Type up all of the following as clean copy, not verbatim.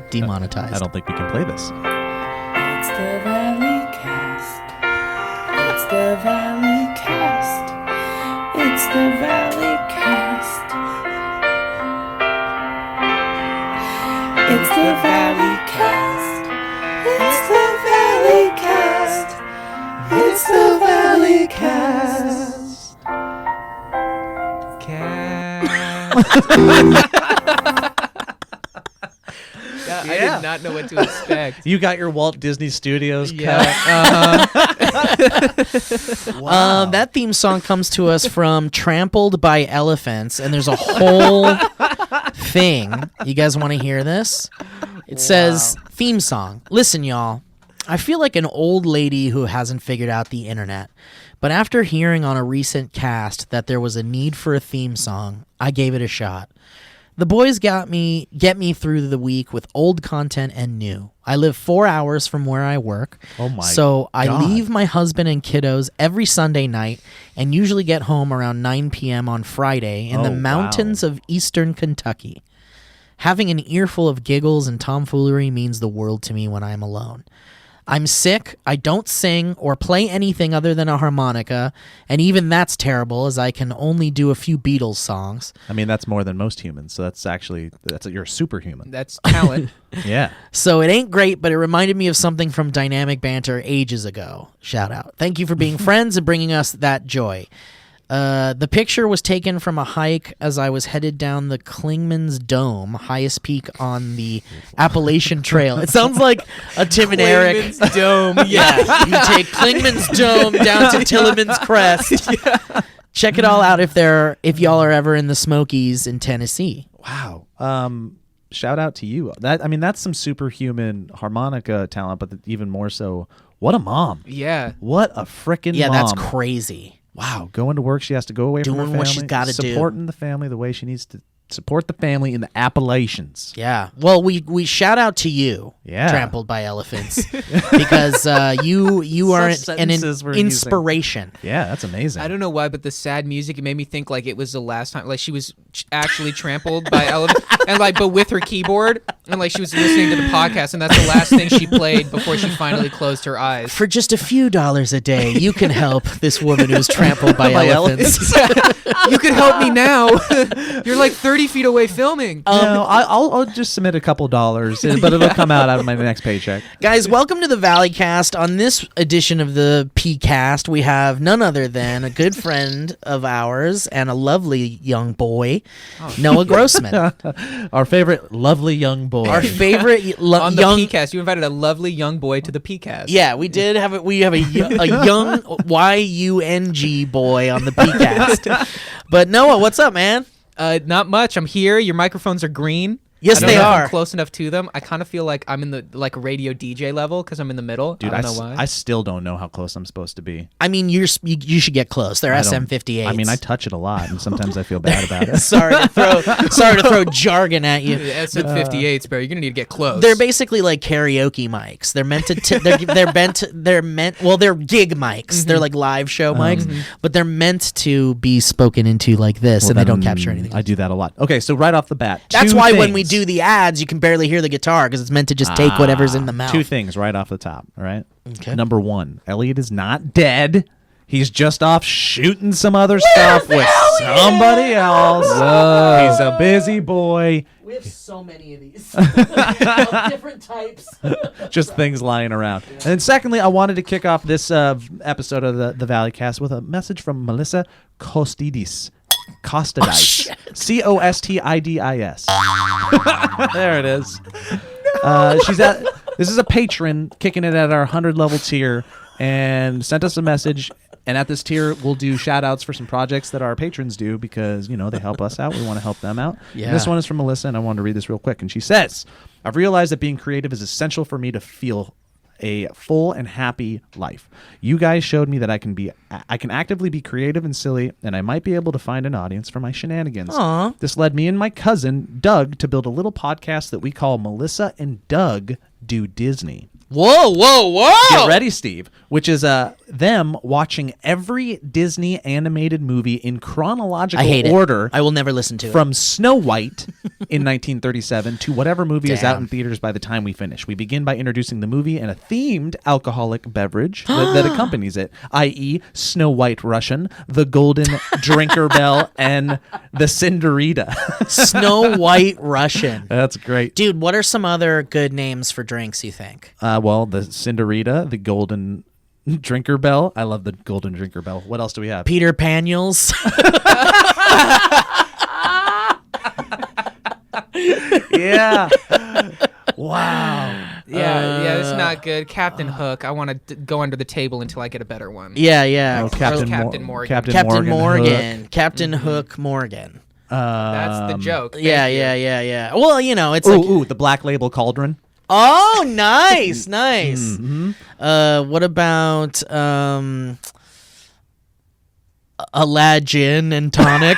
Demonetized. I don't think we can play this. It's the Valleycast. It's the Valleycast. It's the Valleycast. It's the Valleycast. It's the Valleycast. It's the Valleycast. I did not know what to expect. You got your Walt Disney Studios Yeah. Wow. That theme song comes to us from Trampled by Elephants, and there's a whole thing. You guys want to hear this? It says, theme song. Listen, y'all. I feel like an old lady who hasn't figured out the internet. But after hearing on a recent cast that there was a need for a theme song, I gave it a shot. The boys get me through the week with old content and new. I live 4 hours from where I work. Oh my So I God. leave my husband and kiddos every Sunday night and usually get home around 9 p.m. on Friday in the Oh, mountains of eastern Kentucky. Having an earful of giggles and tomfoolery means the world to me when I'm alone. I'm sick, I don't sing or play anything other than a harmonica, and even that's terrible as I can only do a few Beatles songs. I mean, that's more than most humans, so you're a superhuman. That's talent. Yeah. So it ain't great, but it reminded me of something from Dynamic Banter ages ago. Shout out. Thank you for being friends and bringing us that joy. The picture was taken from a hike as I was headed down the Klingman's Dome, highest peak on the Appalachian Trail. It sounds like a Tim and Eric. Klingman's Dome. Yeah, you take Klingman's Dome down to Tillerman's Crest. Check it all out if y'all are ever in the Smokies in Tennessee. Wow. Shout out to you. That's some superhuman harmonica talent, but even more so, what a mom. Yeah. What a frickin' Yeah, mom. that's crazy. Wow, going to work, she has to go away from her Doing family. what she's gotta do. Supporting the family the way she needs to support the family in the Appalachians. Yeah. Well, we shout out to you, Yeah. Trampled by Elephants, because you are Such an sentences we're using. inspiration. Yeah, that's amazing. I don't know why, but the sad music, it made me think like it was the last time, like she was actually trampled by elephants, and but with her keyboard, and like she was listening to the podcast, and that's the last thing she played before she finally closed her eyes. For just a few dollars a day, you can help this woman who's trampled by elephants. You could help me now. You're like 30 feet away filming. No, I'll just submit a couple dollars, but it'll come out of my next paycheck. Guys, welcome to the Valleycast. On this edition of the P-Cast, we have none other than a good friend of ours and a lovely young boy, Noah Grossman. Our favorite lovely young boy. Our favorite On the young... P-Cast, you invited a lovely young boy to the P-Cast. Yeah, we did have it. We have a young Y-U-N-G boy on the P-Cast. But Noah, what's up, man? Not much. I'm here. Your microphones are green. Yes, I don't they know if I'm are. close enough to them. I kind of feel like I'm in the radio DJ level because I'm in the middle. Dude, I don't know why. I still don't know how close I'm supposed to be. I mean, you should get close. They're I don't- SM58s. I mean, I touch it a lot, and sometimes I feel bad about it. sorry to throw jargon at you. SM58s, bro. You're gonna need to get close. They're basically like karaoke mics. They're meant to. They're gig mics. They're like live show mics, but they're meant to be spoken into like this, and they don't capture anything. I do that a lot. Okay, so right off the bat, That's two why things. when we do the ads, you can barely hear the guitar because it's meant to just take whatever's in the mouth. Two things right off the top, all right? Okay. Number one, Elliot is not dead. He's just off shooting some other stuff with somebody else. He's a busy boy. We have so many of these of different types. Just things lying around. And then secondly, I wanted to kick off this episode of the Valleycast with a message from Melissa Costidis. Costidis. Costidis. There it is. This is a patron kicking it at our 100 level tier and sent us a message. And at this tier, we'll do shout outs for some projects that our patrons do because, they help us out. We want to help them out. Yeah. And this one is from Melissa, and I wanted to read this real quick. And she says, I've realized that being creative is essential for me to feel a full and happy life. You guys showed me that I can actively be creative and silly, and I might be able to find an audience for my shenanigans. Aw. This led me and my cousin, Doug, to build a little podcast that we call Melissa and Doug Do Disney. Whoa, whoa, whoa! Get ready, Steve. Which is them watching every Disney animated movie in chronological I hate order. it. I will never listen to it. From Snow White in 1937 to whatever movie is out Damn. in theaters by the time we finish. We begin by introducing the movie and a themed alcoholic beverage that accompanies it, i.e., Snow White Russian, the Golden Drinker Bell, and the Cinderita. Snow White Russian. That's great. Dude, what are some other good names for drinks, you think? Well, the Cinderita, the Golden Drinker Bell. I love the Golden Drinker Bell. What else do we have? Peter Paniels. Yeah. Wow. Yeah, it's not good. Captain Hook. I want to go under the table until I get a better one. Yeah, yeah. Oh, Captain Morgan. Captain Morgan. Hook. Captain Hook Morgan. That's the joke. Yeah, Thank you. yeah. Well, you know, it's Ooh, the Black Label Cauldron. Oh, nice, nice. Mm-hmm. What about Aladdin and tonic?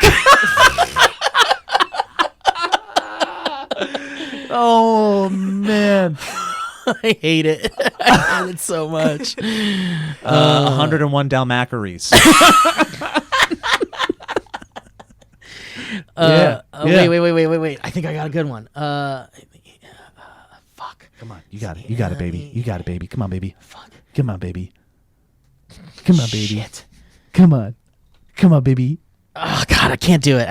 Oh, man. I hate it. I hate it so much. 101 Dalmacaries. Wait. I think I got a good one. Fuck. Come on. You got it. You got it, baby. You got it, baby. Come on, baby. Fuck. Come on, baby. Come on, baby. Shit. Come on. Come on, baby. Oh God, I can't do it.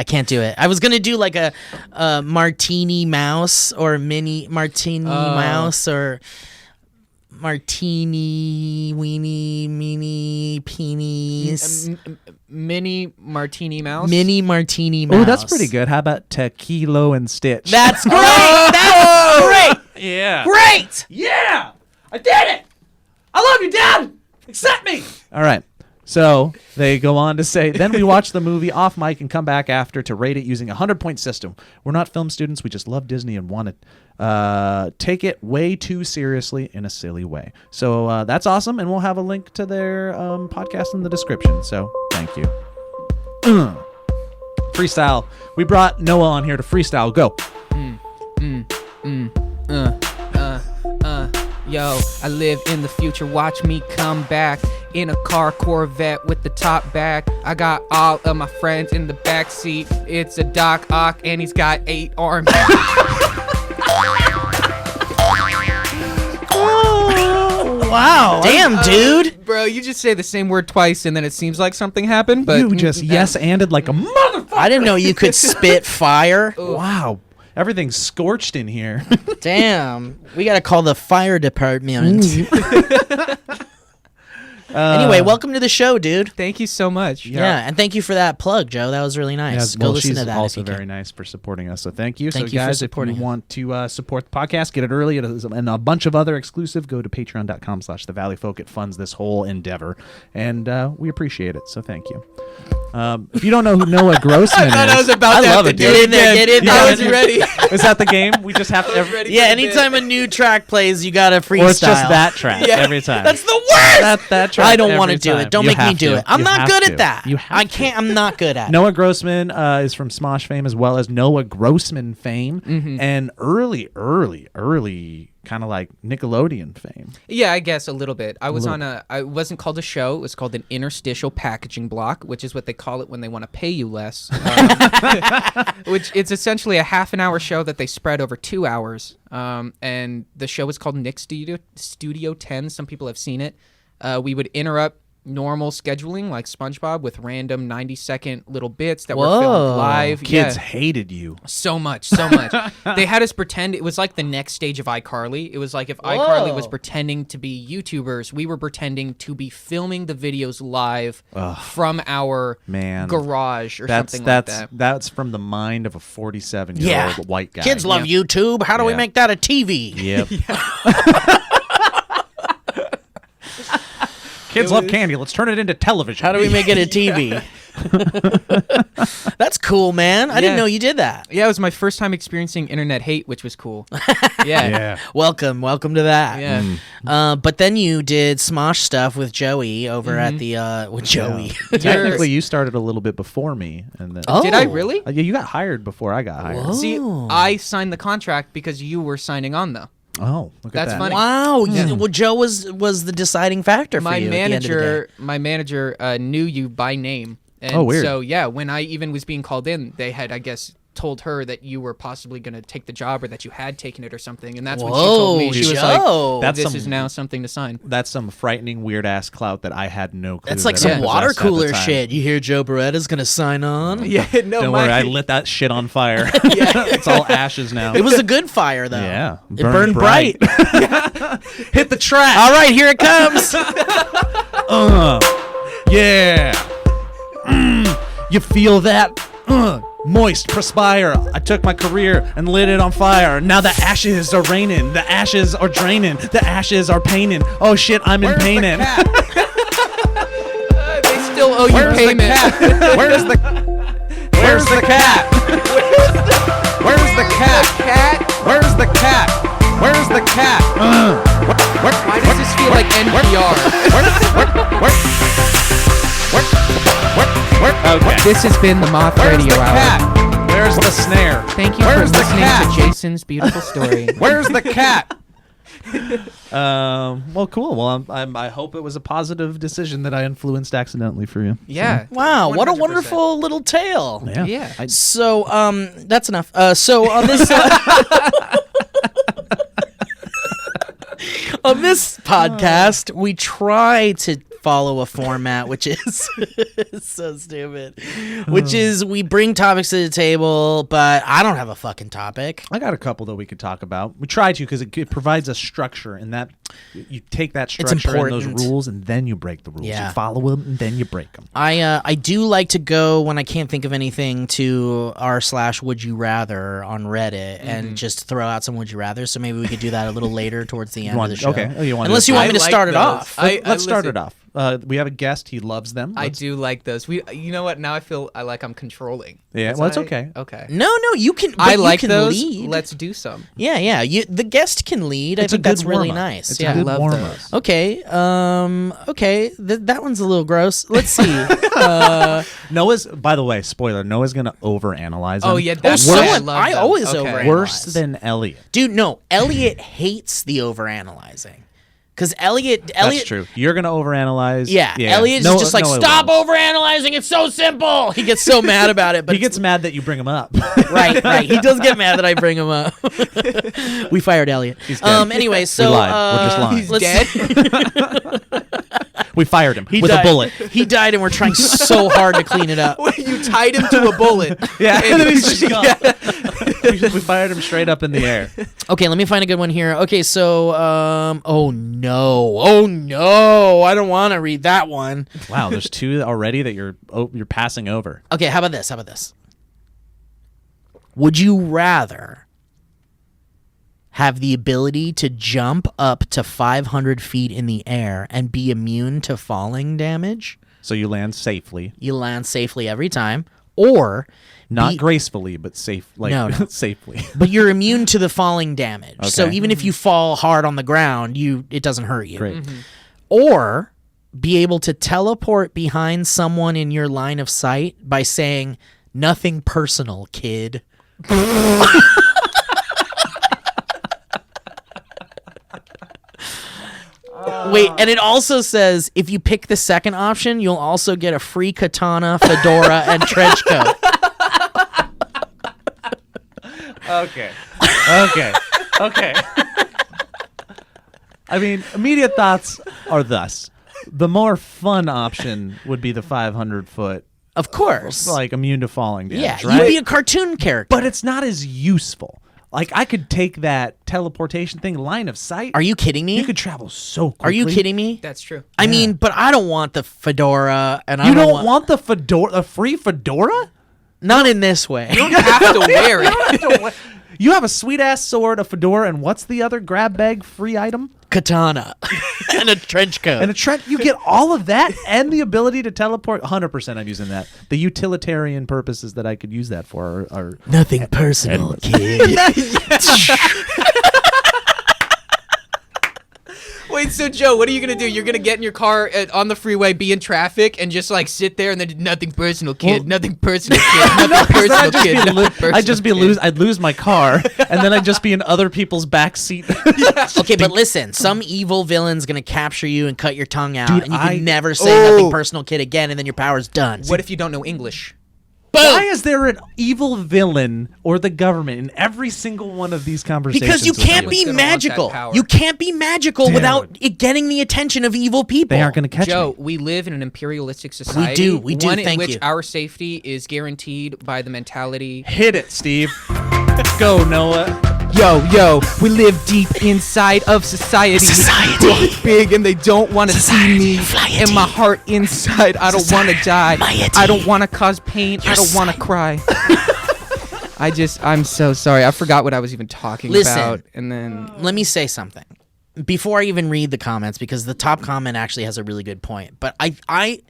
I was gonna do like a martini mouse or mini martini mouse or martini weenie mini peenies. Mini martini mouse. Mini martini mouse. Oh, that's pretty good. How about Tequilo and Stitch? That's great. That's great. yeah. Great. Yeah. I did it. I love you, Dad. Accept me. All right. So they go on to say, then we watch the movie off mic and come back after to rate it using a 100-point system. We're not film students. We just love Disney and want to take it way too seriously in a silly way. So that's awesome. And we'll have a link to their podcast in the description. So thank you. Freestyle. We brought Noah on here to freestyle. Go. Yo, I live in the future, watch me come back in a car Corvette with the top back. I got all of my friends in the back seat. It's a Doc Ock and he's got 8 arms. Wow. Damn, dude. Bro, you just say the same word twice and then it seems like something happened, but You just yes-anded like a motherfucker. I didn't know you could spit fire. Wow. Everything's scorched in here. Damn. We got to call the fire department. Anyway, welcome to the show, dude. Thank you so much. Yeah, and thank you for that plug, Joe. That was really nice. Go listen she's to that. also if you very can. nice for supporting us. So thank you. Thank so you for guys, supporting if you it. want to support the podcast, get it early and a bunch of other exclusive, go to patreon.com/The Valley Folk. It funds this whole endeavor, and we appreciate it. So thank you. If you don't know who Noah Grossman is, I was about to love have it, to do dude. it again. Get in there. I was ready. is that the game? We just have to. ready. Yeah, anytime a new track plays, you got to freestyle. Or it's just that track every time. That's the worst. that track. I don't want to every do time. it. Don't You make me have do to. it. I'm You not have good to. at that. You have I to. can't. I'm not good at it. Noah Grossman is from Smosh fame as well as Noah Grossman fame and early kind of like Nickelodeon fame. Yeah, I guess a little bit. I was on I wasn't called a show. It was called an interstitial packaging block, which is what they call it when they want to pay you less. Which it's essentially a half an hour show that they spread over 2 hours. And the show is called Nick Studio 10. Some people have seen it. We would interrupt normal scheduling like SpongeBob with random 90-second little bits that were filmed live. Kids Yeah. hated you. So much. They had us pretend it was like the next stage of iCarly. It was like if iCarly was pretending to be YouTubers, we were pretending to be filming the videos live from our garage or something like that. That's from the mind of a 47-year-old white guy. Kids love YouTube. How do we make that a TV? Yep. Kids love candy. Let's turn it into television. How do we make it a TV? That's cool, man. I didn't know you did that. Yeah, it was my first time experiencing internet hate, which was cool. Yeah. Welcome to that. Yeah. But then you did Smosh stuff with Joey over at the with Joey. Technically, you started a little bit before me, and then Oh. Did I really? yeah, you got hired before I got hired. Whoa. See, I signed the contract because you were signing on, though. Oh, look at That's that. funny. Wow. Well, Joe was the deciding factor for My you. At the end of the day. manager knew you by name. And Oh, weird. So yeah, when I even was being called in, they had, I guess, told her that you were possibly going to take the job or that you had taken it or something. And that's when she told me, she was Joe. like, this is now something to sign. That's some frightening, weird ass clout that I had no clue. That's like that some I possessed water at the cooler time. shit. You hear Joe Beretta's gonna sign on? Yeah, no, Don't worry, I lit that shit on fire. It's all ashes now. It was a good fire though. Yeah, It burned bright. Hit the track. All right, here it comes. Yeah. You feel that? Moist, perspire. I took my career and lit it on fire. Now the ashes are raining. The ashes are draining. The ashes are paining. Oh shit, I'm in pain. They still owe you payment. Where's the cat? Where's the cat? Where's the cat? Where's the cat? Why does this feel like NPR? Okay. This has been the Moth Where's Radio the Hour. cat? Where's the snare? Thank you Where's for the listening cat? to Jason's beautiful story. Where's the cat? Well, cool. Well, I hope it was a positive decision that I influenced accidentally for you. Yeah. Wow, what a 100%. wonderful little tale. Yeah. So, that's enough. So on this on this podcast, we try to follow a format which is so stupid. Which is we bring topics to the table, but I don't have a fucking topic. I got a couple that we could talk about. We try to because it provides a structure, and that you take that structure and those important. rules, and then you break the rules. Yeah. You follow them, and then you break them. I do like to go when I can't think of anything to r/would you rather on Reddit and just throw out some would you rather. So maybe we could do that a little later towards the end of the show. Okay. Oh, you want Unless to you want I me to like start it those. off. Let's start listen. it off. We have a guest. He loves them. I Let's- do like those. You know what? Now I feel like I'm controlling. Yeah, well, it's okay. Okay. No, you can. But I you like can those. Lead. Let's do some. Yeah. The guest can lead. I It's a think that's good really warm-up. nice. It's yeah. a good love warm-up. those. Okay. Okay. That one's a little gross. Let's see. Noah's, by the way, spoiler. Noah's gonna overanalyze. Oh, them. yeah, that's so why I what? love I them. always Okay. overanalyze. worse than Elliot. Dude, no. Elliot hates the overanalyzing. Because Elliot. That's true. You're gonna overanalyze. Yeah. Elliot's just like, Noah stop will. overanalyzing. It's so simple. He gets so mad about it. But He gets mad that you bring him up. right. He does get mad that I bring him up. We fired Elliot. He's dead. Anyway, so We lied. We're just lying. He's let's- dead. We fired him He with died. a bullet. He died, and we're trying so hard to clean it up. You tied him to a bullet. Yeah, And and he's he's just gone. We fired him straight up in the air. Okay, let me find a good one here. Okay, so oh no, I don't want to read that one. Wow, there's two already that you're passing over. Okay, how about this? Would you rather have the ability to jump up to 500 feet in the air and be immune to falling damage? So you land safely, You land safely every time, or not be- gracefully, but safe. Like No. safely. but you're immune to the falling damage. So Okay. even if you fall hard on the ground, it doesn't hurt you. Great. Or be able to teleport behind someone in your line of sight by saying, "Nothing personal, kid." Wait, and it also says if you pick the second option, you'll also get a free katana, fedora, and trench coat. Okay. I mean, immediate thoughts are thus: the more fun option would be the 500-foot, Of course. like immune to falling damage. Yeah, right? you'd be a cartoon character. But it's not as useful. Like I could take that teleportation thing, line of sight. Are you kidding me? You could travel so quickly. Are you kidding me? That's true. I mean, but I don't want the fedora, and I You don't don't want the fedora, a free fedora? not in this way. You don't have to wear it. You have a sweet ass sword, a fedora, and what's the other grab bag free item? Katana and a trench coat. And a Trent, you get all of that and the ability to teleport. 100% I'm using that. The utilitarian purposes that I could use that for are Nothing personal, kid. Wait, So Joe, what are you gonna do? You're gonna get in your car on the freeway, be in traffic, and just like sit there and then nothing personal, kid. Nothing personal, kid. Nothing personal, kid. Nothing personal, I'd just be kid. I'd lose my car, and then I'd just be in other people's back seat. Okay, but listen, some evil villain's gonna capture you and cut your tongue out, Dude, and you can I- never say nothing personal, kid, again, and then your power's done. What if you don't know English? Why is there an evil villain or the government in every single one of these conversations? Because you with can't them? be Someone's gonna want that magical. power. You can't be magical Dude. without it getting the attention of evil people. They aren't going to catch Joe, me. we live in an imperialistic society. We do, One in thank which you. our safety is guaranteed by the mentality. Hit it, Steve. Go, Noah. Yo, we live deep inside of society. Big and they don't want to see me. And my heart inside, I don't want to die. I don't want to cause pain. I don't want to cry. I'm so sorry. I forgot what I was even talking Listen. about. And then Let me say something before I even read the comments, because the top comment actually has a really good point. But I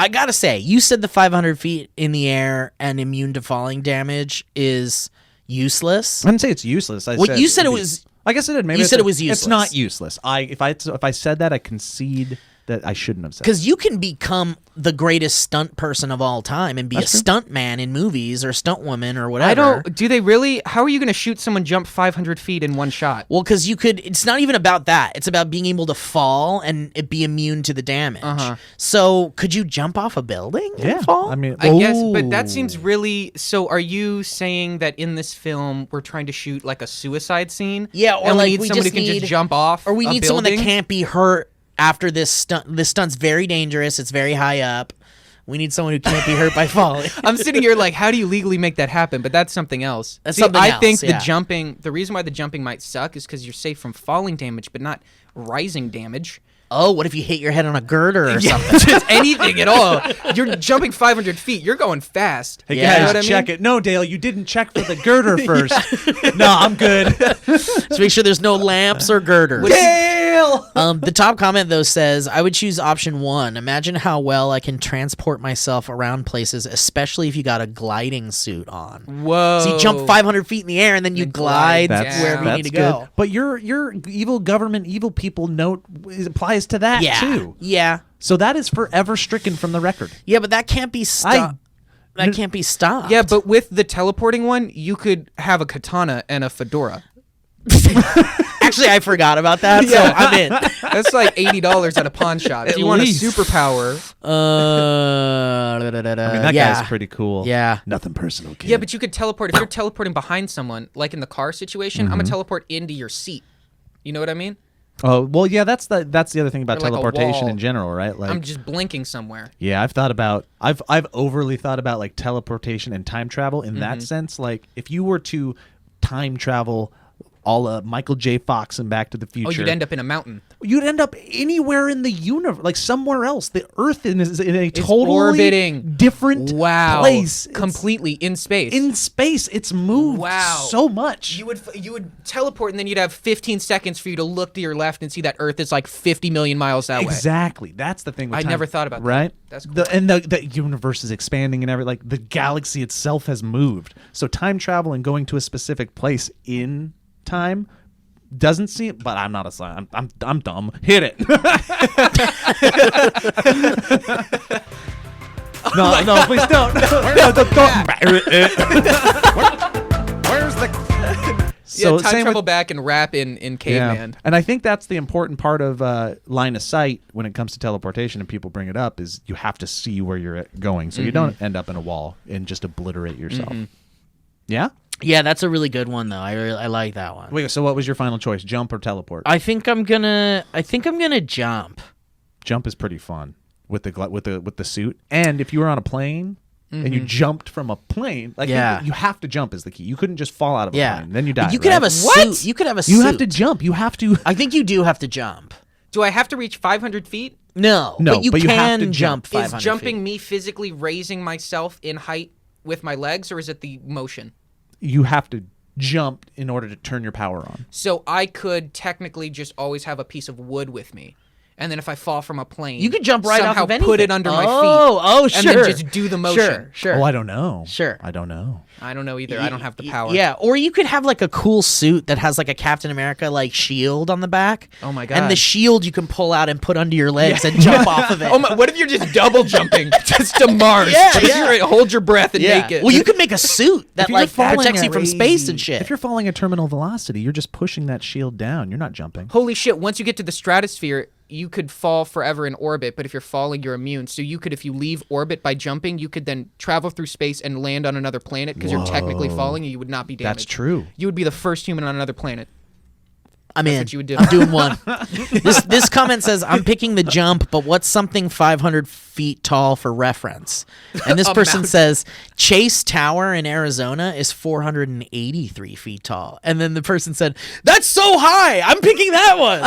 gotta say, you said the 500 feet in the air and immune to falling damage is useless. I didn't say it's useless. Well, you said it was. I guess it did. Maybe You it's said a- it was It's not useless. useless. If I said that, I concede that I shouldn't have said. Because you can become the greatest stunt person of all time and be That's a true. stunt man in movies or stunt woman or whatever. I don't. Do they really? How are you going to shoot someone jump 500 feet in one shot? Well, because you could. It's not even about that. It's about being able to fall and it be immune to the damage. So, could you jump off a building Yeah, and fall? I mean, I guess, but that Ooh. seems really. So, are you saying that in this film we're trying to shoot like a suicide scene? Yeah, or and like we need we someone just who can need- just jump off, or we a need someone that building? can't be hurt after this stunt. This stunt's very dangerous. It's very high up. We need someone who can't be hurt by falling. I'm sitting here like, how do you legally make that happen? But that's something else. That's See, something I else, think yeah. the reason why the jumping might suck is because you're safe from falling damage, but not rising damage. Oh, what if you hit your head on a girder or Yeah, something? just anything at all. You're jumping 500 feet. You're going fast. Hey Yeah. guys, You know what I check mean? it. No, Dale, you didn't check for the girder first. No, I'm good. Just make sure there's no lamps or girders. Dale. The top comment though says, I would choose option 1. Imagine how well I can transport myself around places, especially if you got a gliding suit on. Whoa. So you jump 500 feet in the air and then you Then glide glide That's down. wherever you that's need to good. go. But your evil government, evil people note applies to that Yeah. too. Yeah. So that is forever stricken from the record. Yeah, but that can't be stopped. That can't be stopped. Yeah, but with the teleporting one, you could have a katana and a fedora. actually, I forgot about that. So Yeah. I'm in. That's like $80 at a pawn shop. If At you want a least. superpower. I mean, that yeah. guy's pretty cool. Yeah. Nothing personal, kid. Yeah, but you could teleport. If you're teleporting behind someone, like in the car situation, I'm going to teleport into your seat. You know what I mean? Oh well, yeah. That's the other thing about Or like a teleportation wall. in general, right? Like, I'm just blinking somewhere. yeah, I've overly thought about like teleportation and time travel in that sense. Like, if you were to time travel all Michael J. Fox and Back to the Future, Oh, you'd end up in a mountain. you'd end up anywhere in the universe, like somewhere else. The Earth is in a It's totally orbiting. different Wow. place. It's Completely in space. in space. It's moved Wow. so much. You would teleport, and then you'd have 15 seconds for you to look to your left and see that Earth is like 50 million miles that way. Exactly. That's the thing. With I time, never thought about that. right? That's cool. And the universe is expanding and like the galaxy itself has moved. So time travel and going to a specific place in time doesn't seem. But I'm not a science. I'm dumb. Hit it. No, please don't. No, don't. Where's the? Yeah, time same travel with- back and rap in Caveman. And I think that's the important part of line of sight when it comes to teleportation, and people bring it up, is you have to see where you're going, so you don't end up in a wall and just obliterate yourself. Yeah? Yeah, that's a really good one though. I like that one. Wait, so what was your final choice, jump or teleport? I think I'm gonna jump. Jump is pretty fun with the suit, and if you were on a plane and you jumped from a plane, like Yeah. you have to jump is the key. You couldn't just fall out of a Yeah. plane, then you die. You could have a right? suit. You could have a suit. You have to jump. You have to. I think you do have to jump. Do I have to reach 500 feet? No, No, but you but you have can to jump jump. 500 Is jumping feet. me physically raising myself in height with my legs, or is it the motion? You have to jump in order to turn your power on. So I could technically just always have a piece of wood with me. and then if I fall from a plane, You could jump right off somehow of anything. put it under my feet. Oh, and sure. then just do the motion. Sure. Oh, I don't know. Sure. I don't know. I don't know either. I don't have the power. Yeah, or you could have like a cool suit that has like a Captain America like shield on the back. Oh my God. And the shield you can pull out and put under your legs and jump off of it. Oh my! What if you're just double jumping just to Mars? Yeah, Just yeah. hold your breath and make it. Well, you could make a suit that If you're like falling protects you at from space and shit. If you're falling at terminal velocity, you're just pushing that shield down. You're not jumping. Holy shit! Once you get to the stratosphere, you could fall forever in orbit. But if you're falling, you're immune. So you could, if you leave orbit by jumping, you could then travel through space and land on another planet because you're technically falling and you would not be damaged. That's true. You would be the first human on another planet. I'm in. what you would do. I'm doing one. This comment says I'm picking the jump, but what's something 500 feet tall for reference? And this A person mountain. says Chase Tower in Arizona is 483 feet tall. And then the person said, "That's so high. I'm picking that one."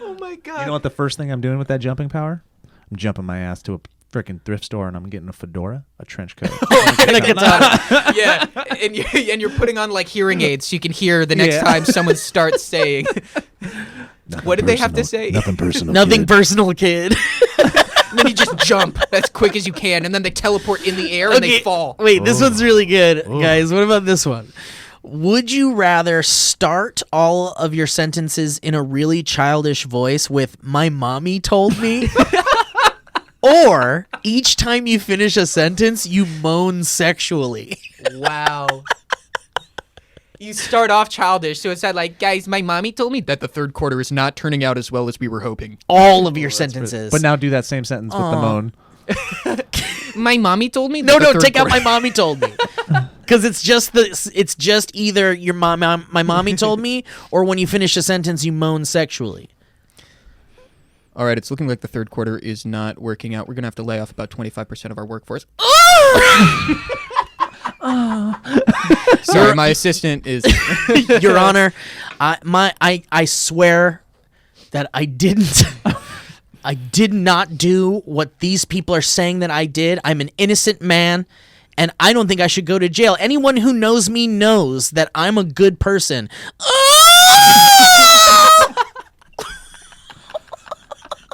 Oh my god! You know what the first thing I'm doing with that jumping power? I'm jumping my ass to a freaking thrift store and I'm getting a fedora, a trench coat. And a guitar. Yeah, and you're putting on like hearing aids so you can hear the next Yeah. time someone starts saying. What did they have to say? Nothing personal. Nothing kid. personal, kid. And then you just jump as quick as you can, and then they teleport in the air and they fall. Wait, this one's really good, guys. What about this one? Would you rather start all of your sentences in a really childish voice with "my mommy told me," or each time you finish a sentence, you moan sexually? Wow. You start off childish, so it's not like, guys, my mommy told me that the third quarter is not turning out as well as we were hoping. All of your sentences. But now do that same sentence with the moan. My mommy told me. no, that the third take out quarter- "my mommy told me," because it's just either your my mommy told me, or when you finish a sentence, you moan sexually. All right, it's looking like the third quarter is not working out. We're gonna have to lay off about 25% of our workforce. Sorry, my assistant is. Your Honor, I swear that I did not do what these people are saying that I did. I'm an innocent man, and I don't think I should go to jail. Anyone who knows me knows that I'm a good person.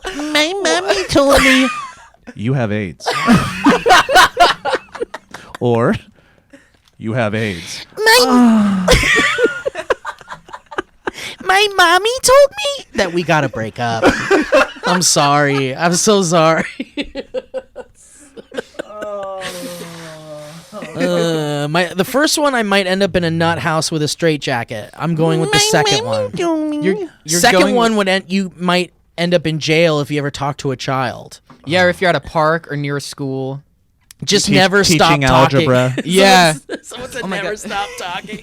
My mommy told me. You have AIDS. Or you have AIDS. My mommy told me that we gotta break up. I'm sorry. I'm so sorry. The first one, I might end up in a nut house with a straitjacket. I'm going with the second one. You're Second going one you might end up in jail if you ever talk to a child. Yeah, or if you're at a park or near a school. Just never stop teaching talking. algebra. Yeah. Someone said Oh my never God. stop talking.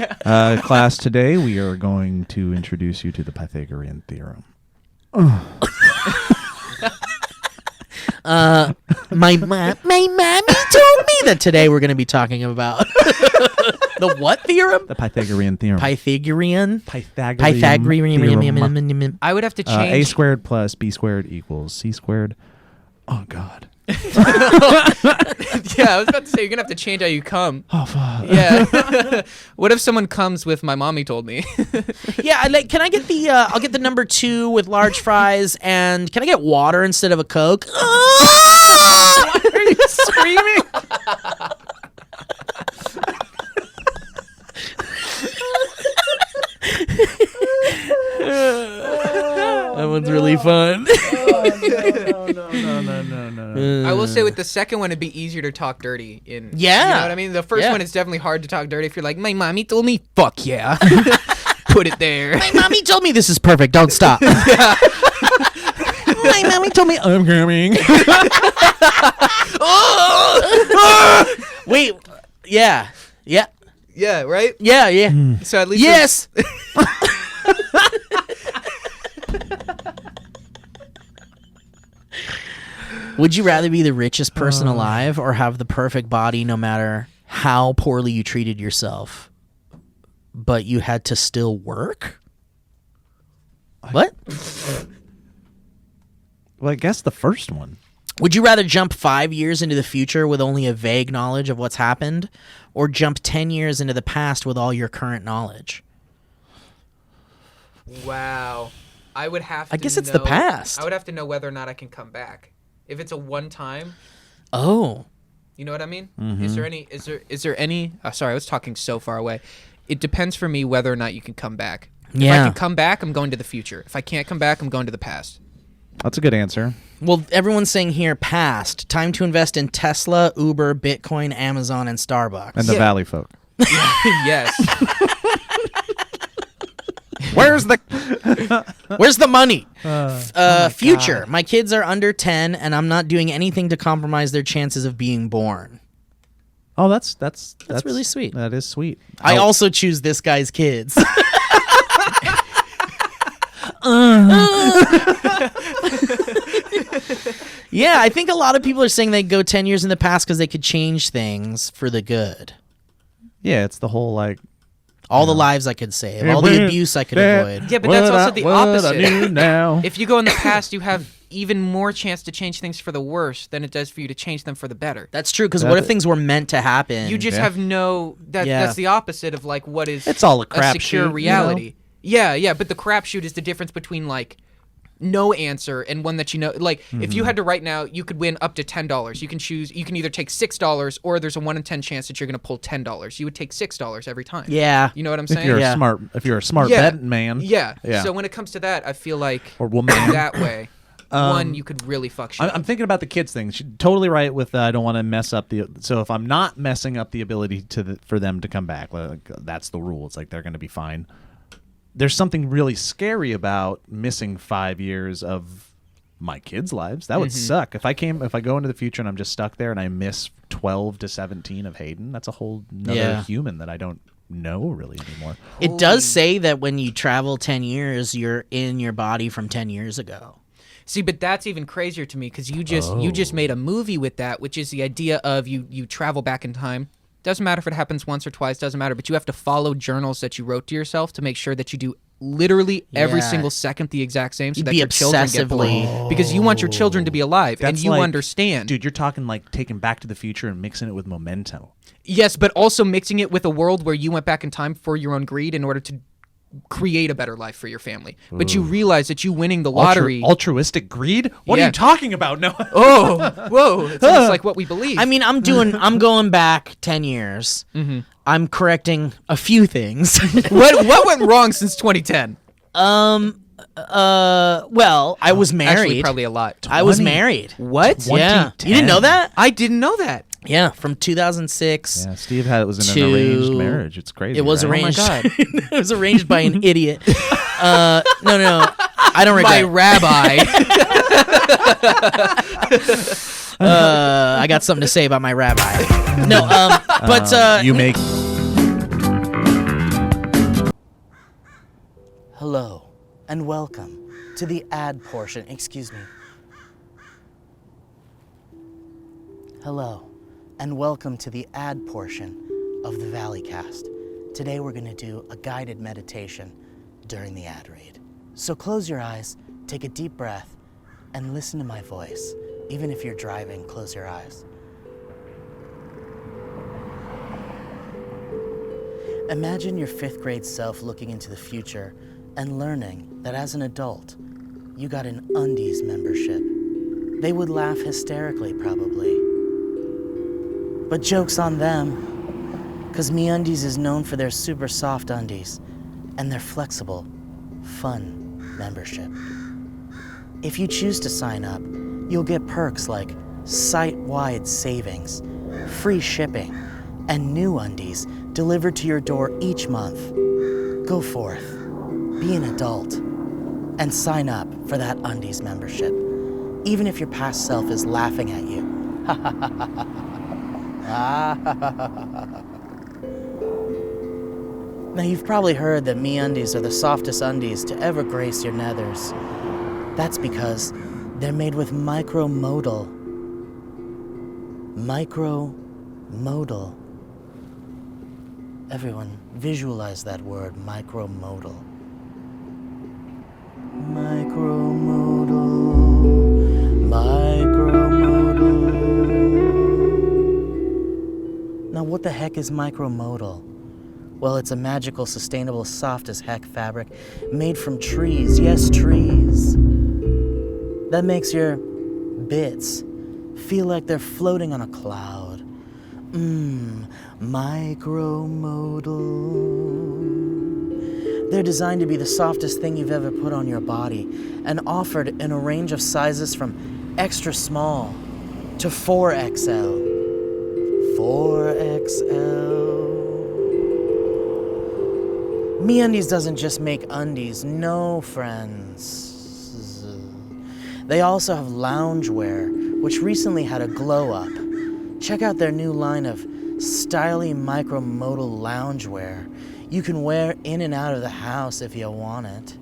Class, today we are going to introduce you to the Pythagorean theorem. My mommy told me that today we're going to be talking about the what theorem? The Pythagorean theorem. Pythagorean. Pythagorean theorem. Pythagorean. I would have to A change. squared plus b squared equals c squared. Oh, God. Yeah, I was about to say you're gonna have to change how you come. Oh, fuck. Yeah. What if someone comes with "my mommy told me"? Yeah, can I get the? I'll get the number 2 with large fries, and can I get water instead of a Coke? Why are you screaming? That one's really fun. No. I will say with the second one, it'd be easier to talk dirty. You Yeah. know what I mean. The first Yeah. one is definitely hard to talk dirty. If you're like, "My mommy told me," fuck yeah, put it there. My mommy told me this is perfect. Don't stop. My mommy told me I'm coming. Wait. Yeah. Yeah. Yeah, right. Yeah. Yeah. So at least Yes. Would you rather be the richest person alive or have the perfect body no matter how poorly you treated yourself, but you had to still work? What? Well, I guess the first one. Would you rather jump 5 years into the future with only a vague knowledge of what's happened, or jump 10 years into the past with all your current knowledge? Wow. I would have to I guess it's the know- past. I would have to know whether or not I can come back. If it's a one time, Oh. you know what I mean? Mm-hmm. Is there any sorry, I was talking so far away. It depends for me whether or not you can come back. If I Yeah. can come back, I'm going to the future. If I can't come back, I'm going to the past. That's a good answer. Well, everyone's saying here past. Time to invest in Tesla, Uber, Bitcoin, Amazon, and Starbucks. And the Yeah. Valley folk. Yes. Where's the? Where's the money? my Future. God. My kids are under 10, and I'm not doing anything to compromise their chances of being born. Oh, that's really sweet. That is sweet. I also choose this guy's kids. Yeah, I think a lot of people are saying they go 10 years in the past because they could change things for the good. Yeah, it's the whole like. All the lives I could save, Yeah, all the what- abuse I could that- avoid. Yeah, but that's also the opposite. I knew now. If you go in the past, you have even more chance to change things for the worse than it does for you to change them for the better. That's true, because what if things were meant to happen? You just Yeah. have no. Yeah. That's the opposite of like what is. It's all a crapshoot, secure you know? reality. Yeah, but the crapshoot is the difference between like no answer and one that you know. Like if you had to right now, you could win up to $10. You can choose. You can either take $6 or there's a 1 in 10 chance that you're going to pull $10. You would take $6 every time. Yeah. You know what I'm If saying? you're Yeah. if you're a smart Yeah. betting man. Yeah. Yeah. So when it comes to that, I feel like Or woman. that way, one you could really fuck shit. I'm thinking about the kids thing. She's totally right with I don't want to mess up the. So if I'm not messing up the ability for them to come back, like, that's the rule. It's like they're going to be fine. There's something really scary about missing 5 years of my kids' lives. That would suck. If I go into the future and I'm just stuck there and I miss 12 to 17 of Hayden, that's a whole nother human that I don't know really anymore. It does say that when you travel 10 years, you're in your body from 10 years ago. See, but that's even crazier to me because you just made a movie with that, which is the idea of you travel back in time. Doesn't matter if it happens once or twice, doesn't matter, but you have to follow journals that you wrote to yourself to make sure that you do literally every Yeah. single second the exact same so You'd that be your children get obsessively- born. Because you want your children to be alive and That's you like- understand. Dude, you're talking like taking Back to the Future and mixing it with Memento. Yes, but also mixing it with a world where you went back in time for your own greed in order to create a better life for your family. But you realize that you winning the lottery... Altruistic greed? What are Yeah. you talking about? No. Oh, whoa. It's almost like what we believe. I mean, I'm going back 10 years. Mm-hmm. I'm correcting a few things. what went wrong since 2010? Well, I was married. Actually, probably a lot. I was married. What? Yeah. You didn't know that? I didn't know that. Yeah, from 2006. Yeah, Steve was in To- an arranged marriage. It's crazy. It was right? arranged. Oh my God. It was arranged by an idiot. No. I don't My regret. rabbi. I got something to say about my rabbi. No, but You make hello and welcome to the ad portion. Excuse me. Hello and welcome to the ad portion of the Valleycast. Today we're going to do a guided meditation during the ad read. So close your eyes, take a deep breath, and listen to my voice. Even if you're driving, close your eyes. Imagine your 5th grade self looking into the future and learning that as an adult, you got an undies membership. They would laugh hysterically, probably. But joke's on them, because MeUndies is known for their super soft undies and their flexible, fun membership. If you choose to sign up, you'll get perks like site-wide savings, free shipping, and new undies delivered to your door each month. Go forth, be an adult, and sign up for that undies membership, even if your past self is laughing at you. Now you've probably heard that MeUndies are the softest undies to ever grace your nethers. That's because they're made with micromodal. Micromodal. Everyone, visualize that word, micromodal. Micromodal. Now what the heck is micromodal? Well, it's a magical, sustainable, soft as heck fabric made from trees. Yes, trees. That makes your bits feel like they're floating on a cloud. Micromodal. They're designed to be the softest thing you've ever put on your body and offered in a range of sizes from extra small to 4XL. 4XL. MeUndies doesn't just make undies, no, friends. They also have loungewear, which recently had a glow up. Check out their new line of stylish micromodal loungewear. You can wear in and out of the house if you want it.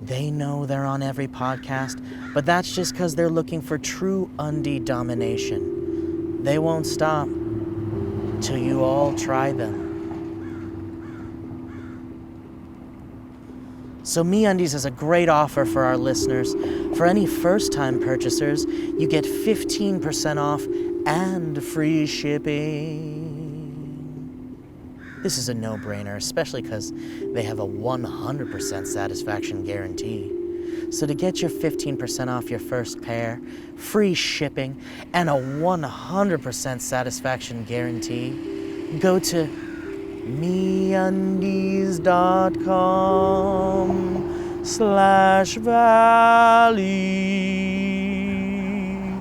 They know they're on every podcast, but that's just because they're looking for true undie domination. They won't stop till you all try them. So MeUndies has a great offer for our listeners. For any first-time purchasers, you get 15% off and free shipping. This is a no-brainer, especially because they have a 100% satisfaction guarantee. So to get your 15% off your first pair, free shipping, and a 100% satisfaction guarantee, go to MeUndies.com/Valley.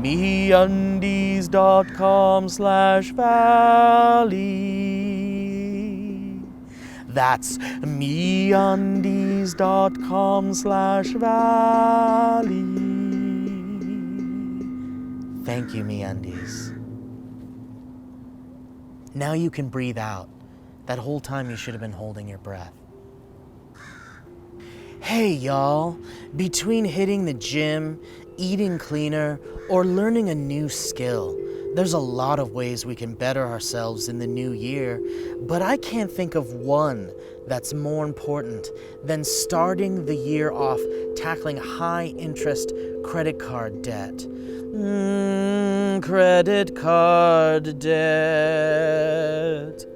MeUndies.com/Valley. That's MeUndies.com/Valley. Thank you, MeUndies. Now you can breathe out. That whole time you should have been holding your breath. Hey, y'all. Between hitting the gym, eating cleaner, or learning a new skill, there's a lot of ways we can better ourselves in the new year, but I can't think of one that's more important than starting the year off tackling high-interest credit card debt. Credit card debt.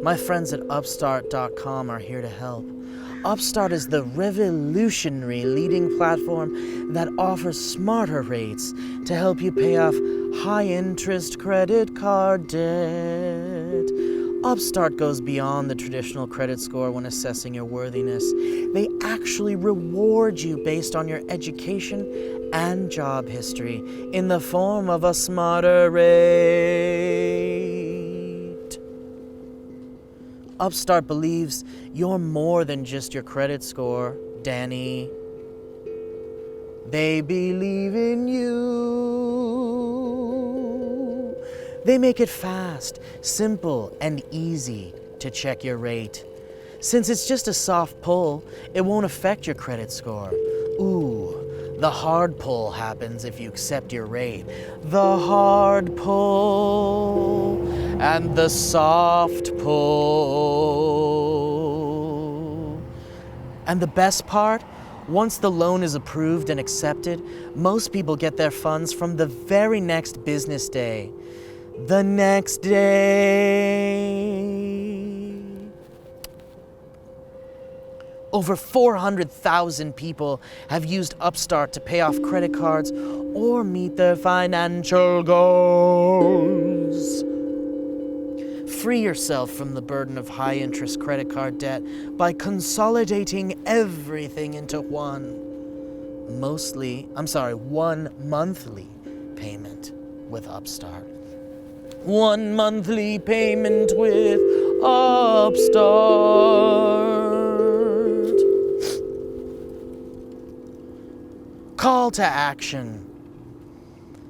My friends at Upstart.com are here to help. Upstart is the revolutionary leading platform that offers smarter rates to help you pay off high-interest credit card debt. Upstart goes beyond the traditional credit score when assessing your worthiness. They actually reward you based on your education and job history in the form of a smarter rate. Upstart believes you're more than just your credit score, Danny. They believe in you. They make it fast, simple, and easy to check your rate. Since it's just a soft pull, it won't affect your credit score. Ooh, the hard pull happens if you accept your rate. The hard pull and the soft pull. And the best part? Once the loan is approved and accepted, most people get their funds from the very next business day. The next day. Over 400,000 people have used Upstart to pay off credit cards or meet their financial goals. Free yourself from the burden of high-interest credit card debt by consolidating everything into one monthly payment with Upstart. One monthly payment with Upstart. Call to action.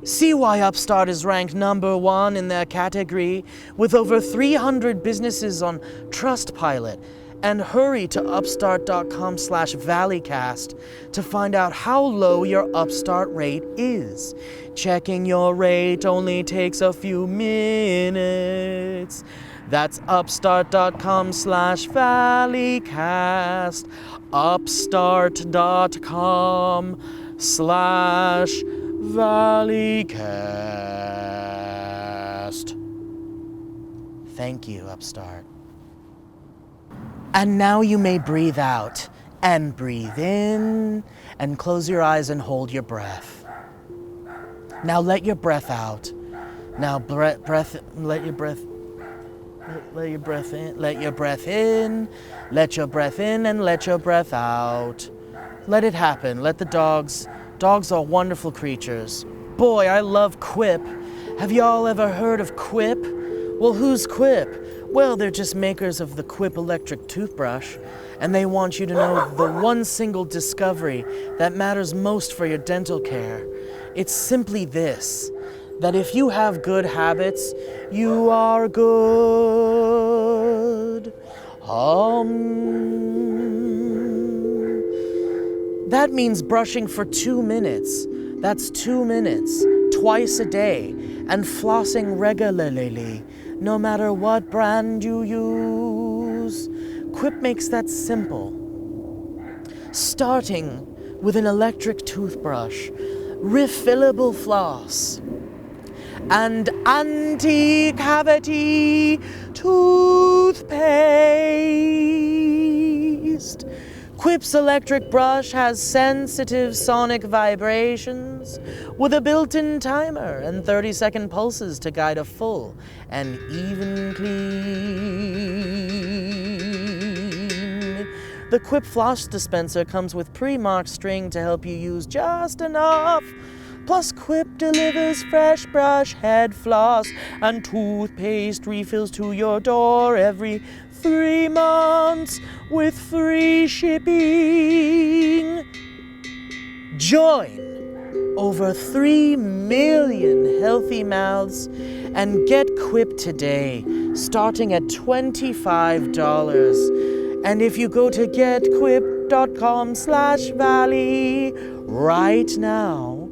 See why Upstart is ranked number 1 in their category with over 300 businesses on Trustpilot, and hurry to upstart.com/Valleycast to find out how low your Upstart rate is. Checking your rate only takes a few minutes. That's upstart.com/Valleycast. Upstart.com/Valleycast. Valleycast. Thank you, Upstart. And now you may breathe out and breathe in and close your eyes and hold your breath. Now let your breath out. Now let your breath let your breath in, let your breath in, let your breath in and let your breath out. Let it happen. Let the dogs are wonderful creatures. Boy, I love Quip. Have y'all ever heard of Quip? Well, who's Quip? Well, they're just makers of the Quip electric toothbrush, and they want you to know the one single discovery that matters most for your dental care. It's simply this, that if you have good habits, you are good. That means brushing for 2 minutes. That's 2 minutes, twice a day, and flossing regularly, no matter what brand you use. Quip makes that simple. Starting with an electric toothbrush, refillable floss, and anti-cavity toothpaste. Quip's electric brush has sensitive sonic vibrations with a built-in timer and 30-second pulses to guide a full and even clean. The Quip floss dispenser comes with pre-marked string to help you use just enough. Plus, Quip delivers fresh brush, head floss, and toothpaste refills to your door every 3 months with free shipping. Join over 3 million healthy mouths and get Quip today, starting at $25. And if you go to getquip.com/valley right now,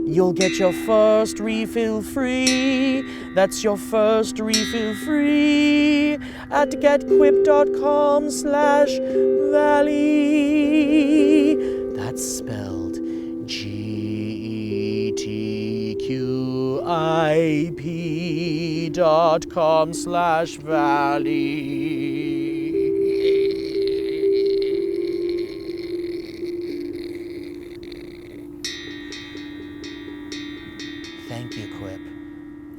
you'll get your first refill free. That's your first refill free at getquip.com/valley. That's spelled GETQIP.com/valley. Thank you, Quip.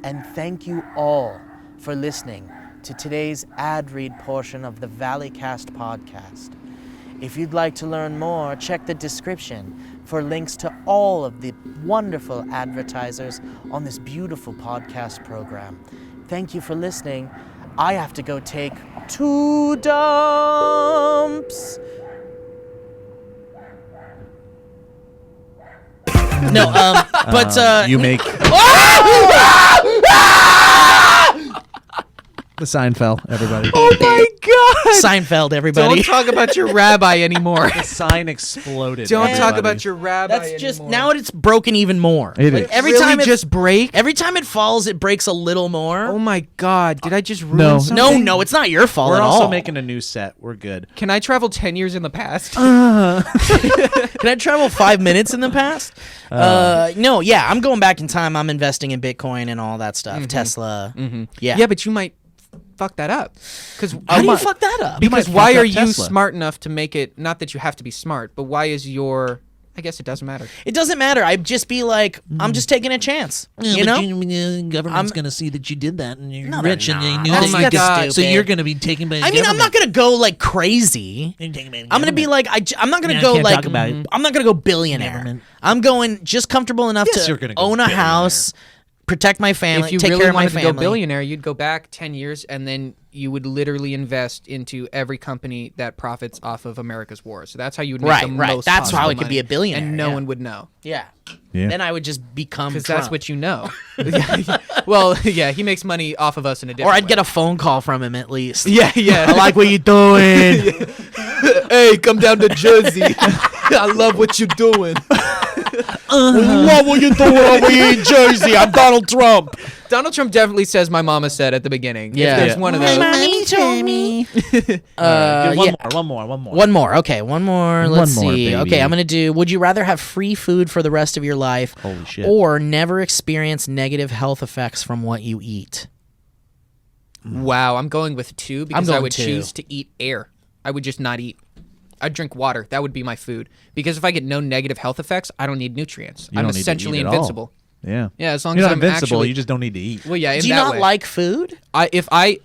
And thank you all for listening to today's ad read portion of the Valleycast podcast. If you'd like to learn more, check the description for links to all of the wonderful advertisers on this beautiful podcast program. Thank you for listening. I have to go take 2 dumps. No, but You make the sign fell, everybody. Oh my God! Seinfeld, everybody. Don't talk about your rabbi anymore. The sign exploded. Don't talk everybody. about your rabbi That's just anymore. now it's broken even more. It Like, is. every Really time it just break. every time it falls, it breaks a little more. Oh my God! Did I just ruin No. something? No, it's not your fault We're at also all. making a new set. We're good. Can I travel 10 years in the past? Can I travel 5 minutes in the past? No, yeah, I'm going back in time. I'm investing in Bitcoin and all that stuff. Tesla. Yeah. Yeah, but you might fuck that up. Because How do you fuck that up? Because might why fuck are up you Tesla. smart enough to make it? Not that you have to be smart, but why is your? I guess it doesn't matter. It doesn't matter. I'd just be like, I'm just taking a chance. You know? Government's going to see that you did that, and you're No, they're rich, and they not. knew That's- that you that's did. So stupid. you're going to be taken by. The I mean, I'm not gonna go like crazy. I'm gonna be like, I'm not gonna Yeah, I go can't like, talk about it. I'm not gonna go billionaire. Government. I'm going just comfortable enough Yes, you're to gonna go own a billionaire. house, protect my family, If you take really care of my wanted to family. go billionaire, you'd go back 10 years and then you would literally invest into every company that profits off of America's war. So that's how you would make Right, the right. most That's how possible I could be money. a billionaire, And no yeah. one would know. Yeah. Yeah. Then I would just become Because Trump. that's what you know. Well, yeah, he makes money off of us in a Or different I'd way. get a phone call from him at least. Yeah, yeah. I like what you're doing. Hey, come down to Jersey. I love what you're doing. What were you doing over here in Jersey? I'm Donald Trump. Donald Trump definitely says my mama said at the beginning. Yeah. If there's one of those. Mommy told me. One more. One more. Okay, one more. Let's One more, see. baby. Okay, I'm going to do, would you rather have free food for the rest of your life Holy shit. or never experience negative health effects from what you eat? Wow, I'm going with 2 because I going would 2. choose to eat air. I would just not eat. I'd drink water. That would be my food. Because if I get no negative health effects, I don't need nutrients. You I'm don't need to essentially eat at all. invincible. Yeah. Yeah, as long You're as not I'm invincible. actually. You just don't need to eat. Well, yeah, in Do you that not way. like food? If I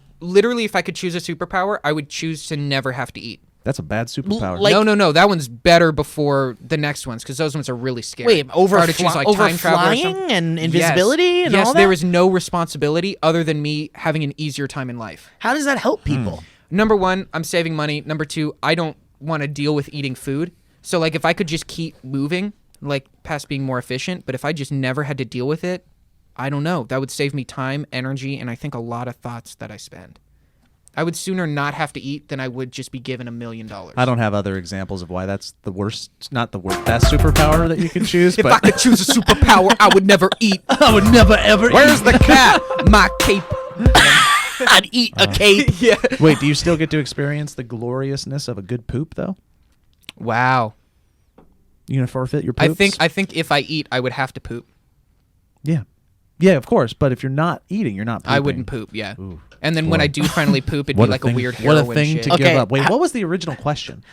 could choose a superpower, I would choose to never have to eat. That's a bad superpower. Like- No. That one's better before the next ones because those ones are really scary. Wait, over, Or to choose, like, over time travel or flying something. and invisibility and yes, all that? there is no responsibility other than me having an easier time in life. How does that help people? Number 1, I'm saving money. Number 2, I don't want to deal with eating food. So, like, if I could just keep moving, like, past being more efficient, but if I just never had to deal with it, I don't know. That would save me time, energy, and I think a lot of thoughts that I spend. I would sooner not have to eat than I would just be given $1 million. I don't have other examples of why that's the worst, not the worst, best superpower that you can choose. If I But could choose a superpower, I would never eat. I would never ever. Where's the cat? My cape. I'd eat a cape. Yeah. wait, do you still get to experience the gloriousness of a good poop though? Wow. You gonna forfeit your poops? I think if I eat, I would have to poop. Yeah, of course. But if you're not eating, you're not pooping. I wouldn't poop. Yeah. Ooh, And then when boy. I do finally poop, it'd be like a weird What heroin a thing shit. to Okay, give up. Wait, ha- what was the original question?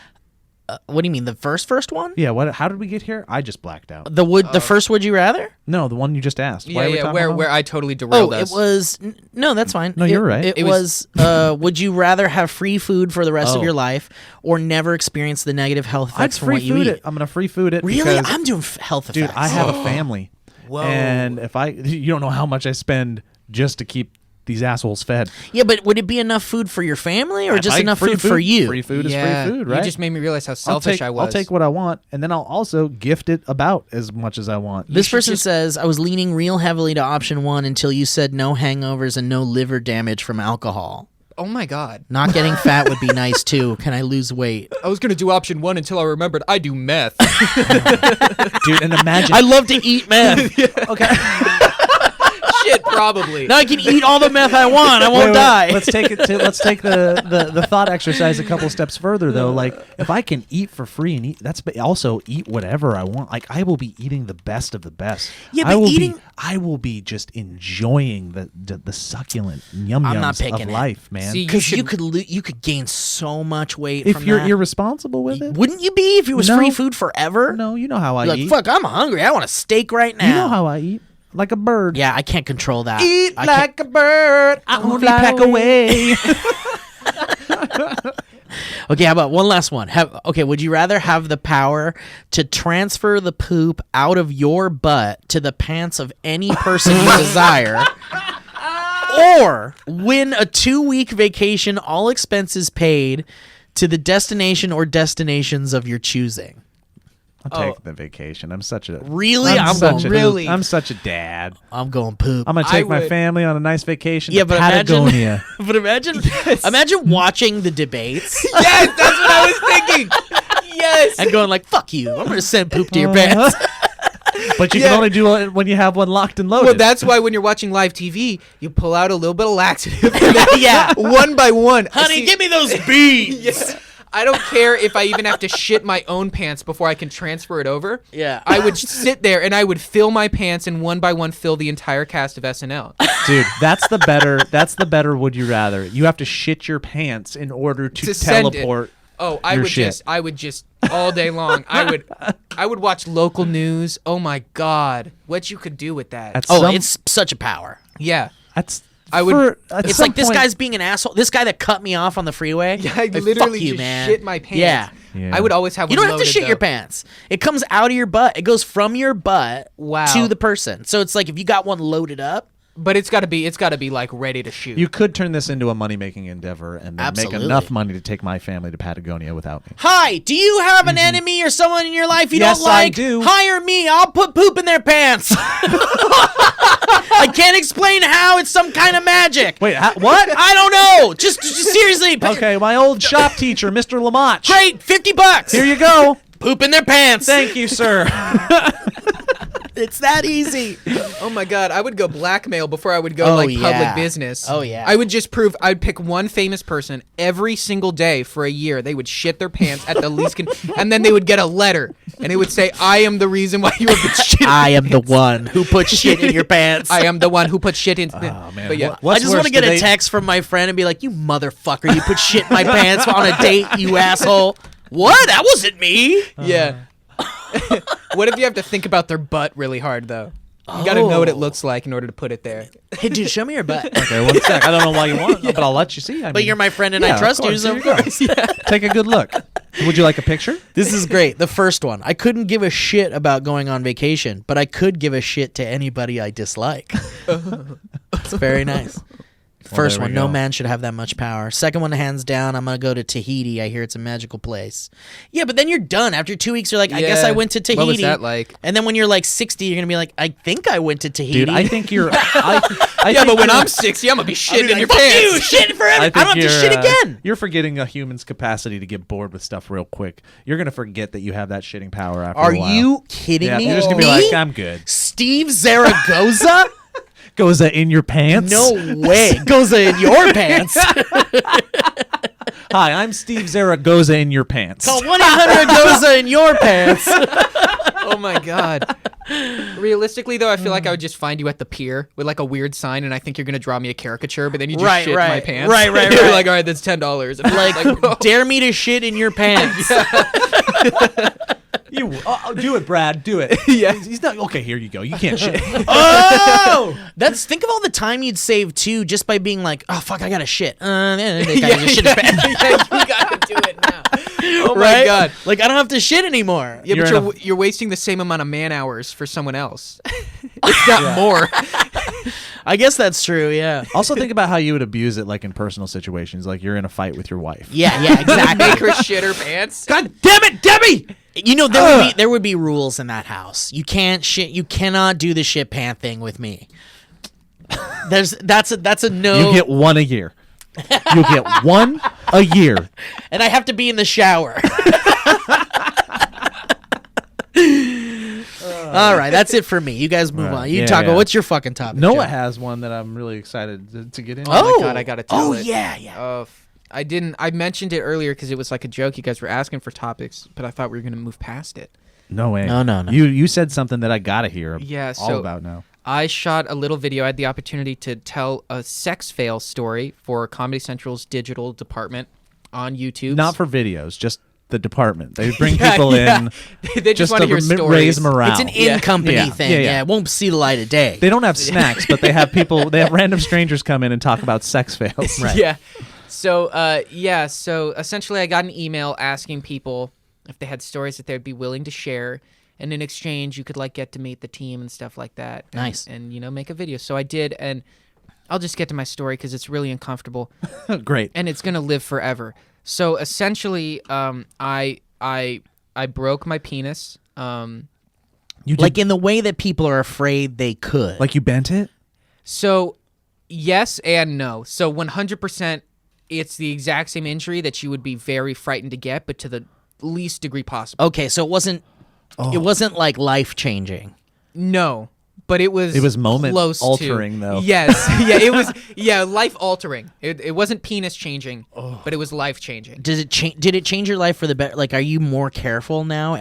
What do you mean, the first one? Yeah, what? How did we get here? I just blacked out. The first would you rather? No, the one you just asked. Why Yeah, are we yeah. talking Where about? I totally Oh, derailed it us. was no, that's fine. No, you're right. It It was would you rather have free food for the rest of Oh. your life or never experience the negative health I'd effects from free what you food eat? it. I'm gonna free food it. Really? because, I'm doing health dude, effects. I have a family. Whoa. And if you don't know how much I spend just to keep these assholes fed. Yeah, but would it be enough food for your family or If just I- enough free food for you? Free food yeah, is free food, right? You just made me realize how I'll selfish take, I was. I'll take what I want, and then I'll also gift it about as much as I want. This should person just- says, I was leaning real heavily to option 1 until you said no hangovers and no liver damage from alcohol. Oh my god. Not getting fat would be nice too. Can I lose weight? I was gonna do option 1 until I remembered I do meth. Dude, and imagine. I love to eat meth. okay. Shit, probably. Now I can eat all the meth I want. I won't Wait, die. Let's take the thought exercise a couple steps further though. Like if I can eat for free and also eat whatever I want. Like I will be eating the best of the best. Yeah, I but will I will be just enjoying the succulent yum I'm not yums picking of it. life, man. See, Because should- you could gain so much weight if from you're that. irresponsible with it, Wouldn't you be if it was No. free food forever? no, you know how I You're like, eat. fuck, I'm hungry. I want a steak right now. You know how I eat, like a bird. Yeah, I can't control that. Eat I like a bird. I only pack away. Okay, how about one last one? Would you rather have the power to transfer the poop out of your butt to the pants of any person you desire, or win a 2-week vacation, all expenses paid, to the destination or destinations of your choosing? I'll take the vacation. I'm such a Really? I'm going such a really. I'm such a dad. I'm going poop. I'm gonna take my would- family on a nice vacation. Yeah, to but Patagonia. imagine watching the debates Yes, that's what I was thinking. Yes. and going like, "Fuck you! I'm gonna send poop to your pants." But you Yeah. can only do it when you have one locked and loaded. Well, that's why when you're watching live TV, you pull out a little bit of laxative. And then Yeah. one by one. Honey, See- give me those beans. Yeah. I don't care if I even have to shit my own pants before I can transfer it over. Yeah. I would sit there and I would fill my pants and one by one fill the entire cast of SNL. dude. That's the better. Would you rather? You have to shit your pants in order to send it. teleport. Oh, I Your would shit. just all day long. I would watch local news. Oh my god, what you could do with that? At Oh, some- it's such a power. Yeah. That's. I would- at It's some like this point- guy's being an asshole. This guy that cut me off on the freeway. Yeah, I like, literally fuck you, just man. shit my pants. Yeah. Yeah. I would always have You one don't have to loaded, shit your though. pants. It comes out of your butt. It goes from your butt Wow. to the person. So it's like if you got one loaded up. But it's got to be like ready to shoot. You could turn this into a money-making endeavor and then Absolutely. make enough money to take my family to Patagonia without me. Hi, do you have an enemy or someone in your life you Yes, don't like? I do. Hire me. I'll put poop in their pants. I can't explain how. It's some kind of magic. Wait, what? I don't know. Just seriously. Okay, my old shop teacher, Mr. Lamont. Great, $50. Here you go. Poop in their pants. Thank you, sir. It's that easy. Oh my God, I would go blackmail before I would go Oh, public yeah. business. Oh, yeah. I would just prove I'd pick one famous person every single day for a year. They would shit their pants at the least, and then they would get a letter, and it would say, "I am the reason why you have been shitting." I am the one who put shit in your pants. I am the one who put shit in. Oh man. But yeah, What's I just want to worse, get do a they- text from my friend and be like, "You motherfucker, you put shit in my pants on a date, you asshole." What? That wasn't me. yeah. What if you have to think about their butt really hard though? You got to know what it looks like in order to put it there. Hey, dude, show me your butt. Okay, one sec. I don't know why you want, but I'll let you see. I But mean, you're my friend and yeah, I trust of you, course. so Here of you go. course. Take a good look. Would you like a picture? This is great. The first one. I couldn't give a shit about going on vacation, but I could give a shit to anybody I dislike. It's very nice. First there we one, no go. man should have that much power. Second one, hands down, I'm going to go to Tahiti. I hear it's a magical place. Yeah, but then you're done. After 2 weeks, you're like, I guess Yeah. I went to Tahiti. What was that like? And then when you're like 60, you're going to be like, I think I went to Tahiti. Dude, I think you're. I Yeah, think but when you're- I'm 60, I'm gonna be shitting in your Fuck pants. you, shit forever. I think don't have to shit you're, again. You're forgetting a human's capacity to get bored with stuff real quick. You're gonna forget that you have that shitting power after Are a while. you kidding Yeah, me? you're just gonna be Me? like, I'm good. Steve Zaragoza? Goes in your pants? No way. Goza in your pants. Hi, I'm Steve Zaragoza in your pants. Call 1-800-GOZA in your pants. Oh my God. Realistically, though, I feel like I would just find you at the pier with like a weird sign, and I think you're gonna draw me a caricature, but then you just Right, shit in right. my pants. Right, right, You're right. like, all right, that's $10. And I'm Like, whoa. dare me to shit in your pants. You do it, Brad. Do it. Yeah. He's not okay. Here you go. You can't shit. Oh! Think of all the time you'd save, too, just by being like, oh, fuck, I gotta shit. They gotta just shit his pants. Yeah, you gotta do it now. Oh my Right? God. Like, I don't have to shit anymore. Yeah, You're but in you're wasting the same amount of man hours for someone else. It's got more. I guess that's true, yeah. Also, think about how you would abuse it, like in personal situations, like you're in a fight with your wife. Yeah, exactly. Make her shit her pants. God damn it, Debbie! You know, there would be rules in that house. You can't shit. You cannot do the shit pant thing with me. That's a no. You get one a year. You get one a year. And I have to be in the shower. All right, that's it for me. You guys move Right, on. You yeah, talk yeah. about what's your fucking topic? Noah Joe? has one that I'm really excited to get into. Oh my God, I gotta tell Oh it. yeah. I didn't. I mentioned it earlier because it was like a joke. You guys were asking for topics, but I thought we were gonna move past it. No way. No. You said something that I gotta hear Yeah, all so- about now. I shot a little video. I had the opportunity to tell a sex fail story for Comedy Central's digital department on YouTube. Not for videos, just the department. They bring people in They just want to hear stories. raise morale. It's an Yeah. in-company Yeah. thing. Yeah, Yeah, yeah. it won't see the light of day. They don't have snacks, but they have people. They have random strangers come in and talk about sex fails. Right. Yeah. So essentially, I got an email asking people if they had stories that they'd be willing to share, and in exchange, you could like get to meet the team and stuff like that. And, Nice. And make a video. So I did, and I'll just get to my story because it's really uncomfortable Great. and it's gonna live forever. So essentially, I broke my penis. You did, Like in the way that people are afraid they could. like you bent it. So yes and no. So 100%, it's the exact same injury that you would be very frightened to get, but to the least degree possible. Okay, so it wasn't like life-changing. No, but it was. It was moment close altering, to. though. Yes, yeah, it was. Yeah, life altering. It wasn't penis changing, but it was life changing. Did it change your life for the better? Like, are you more careful now?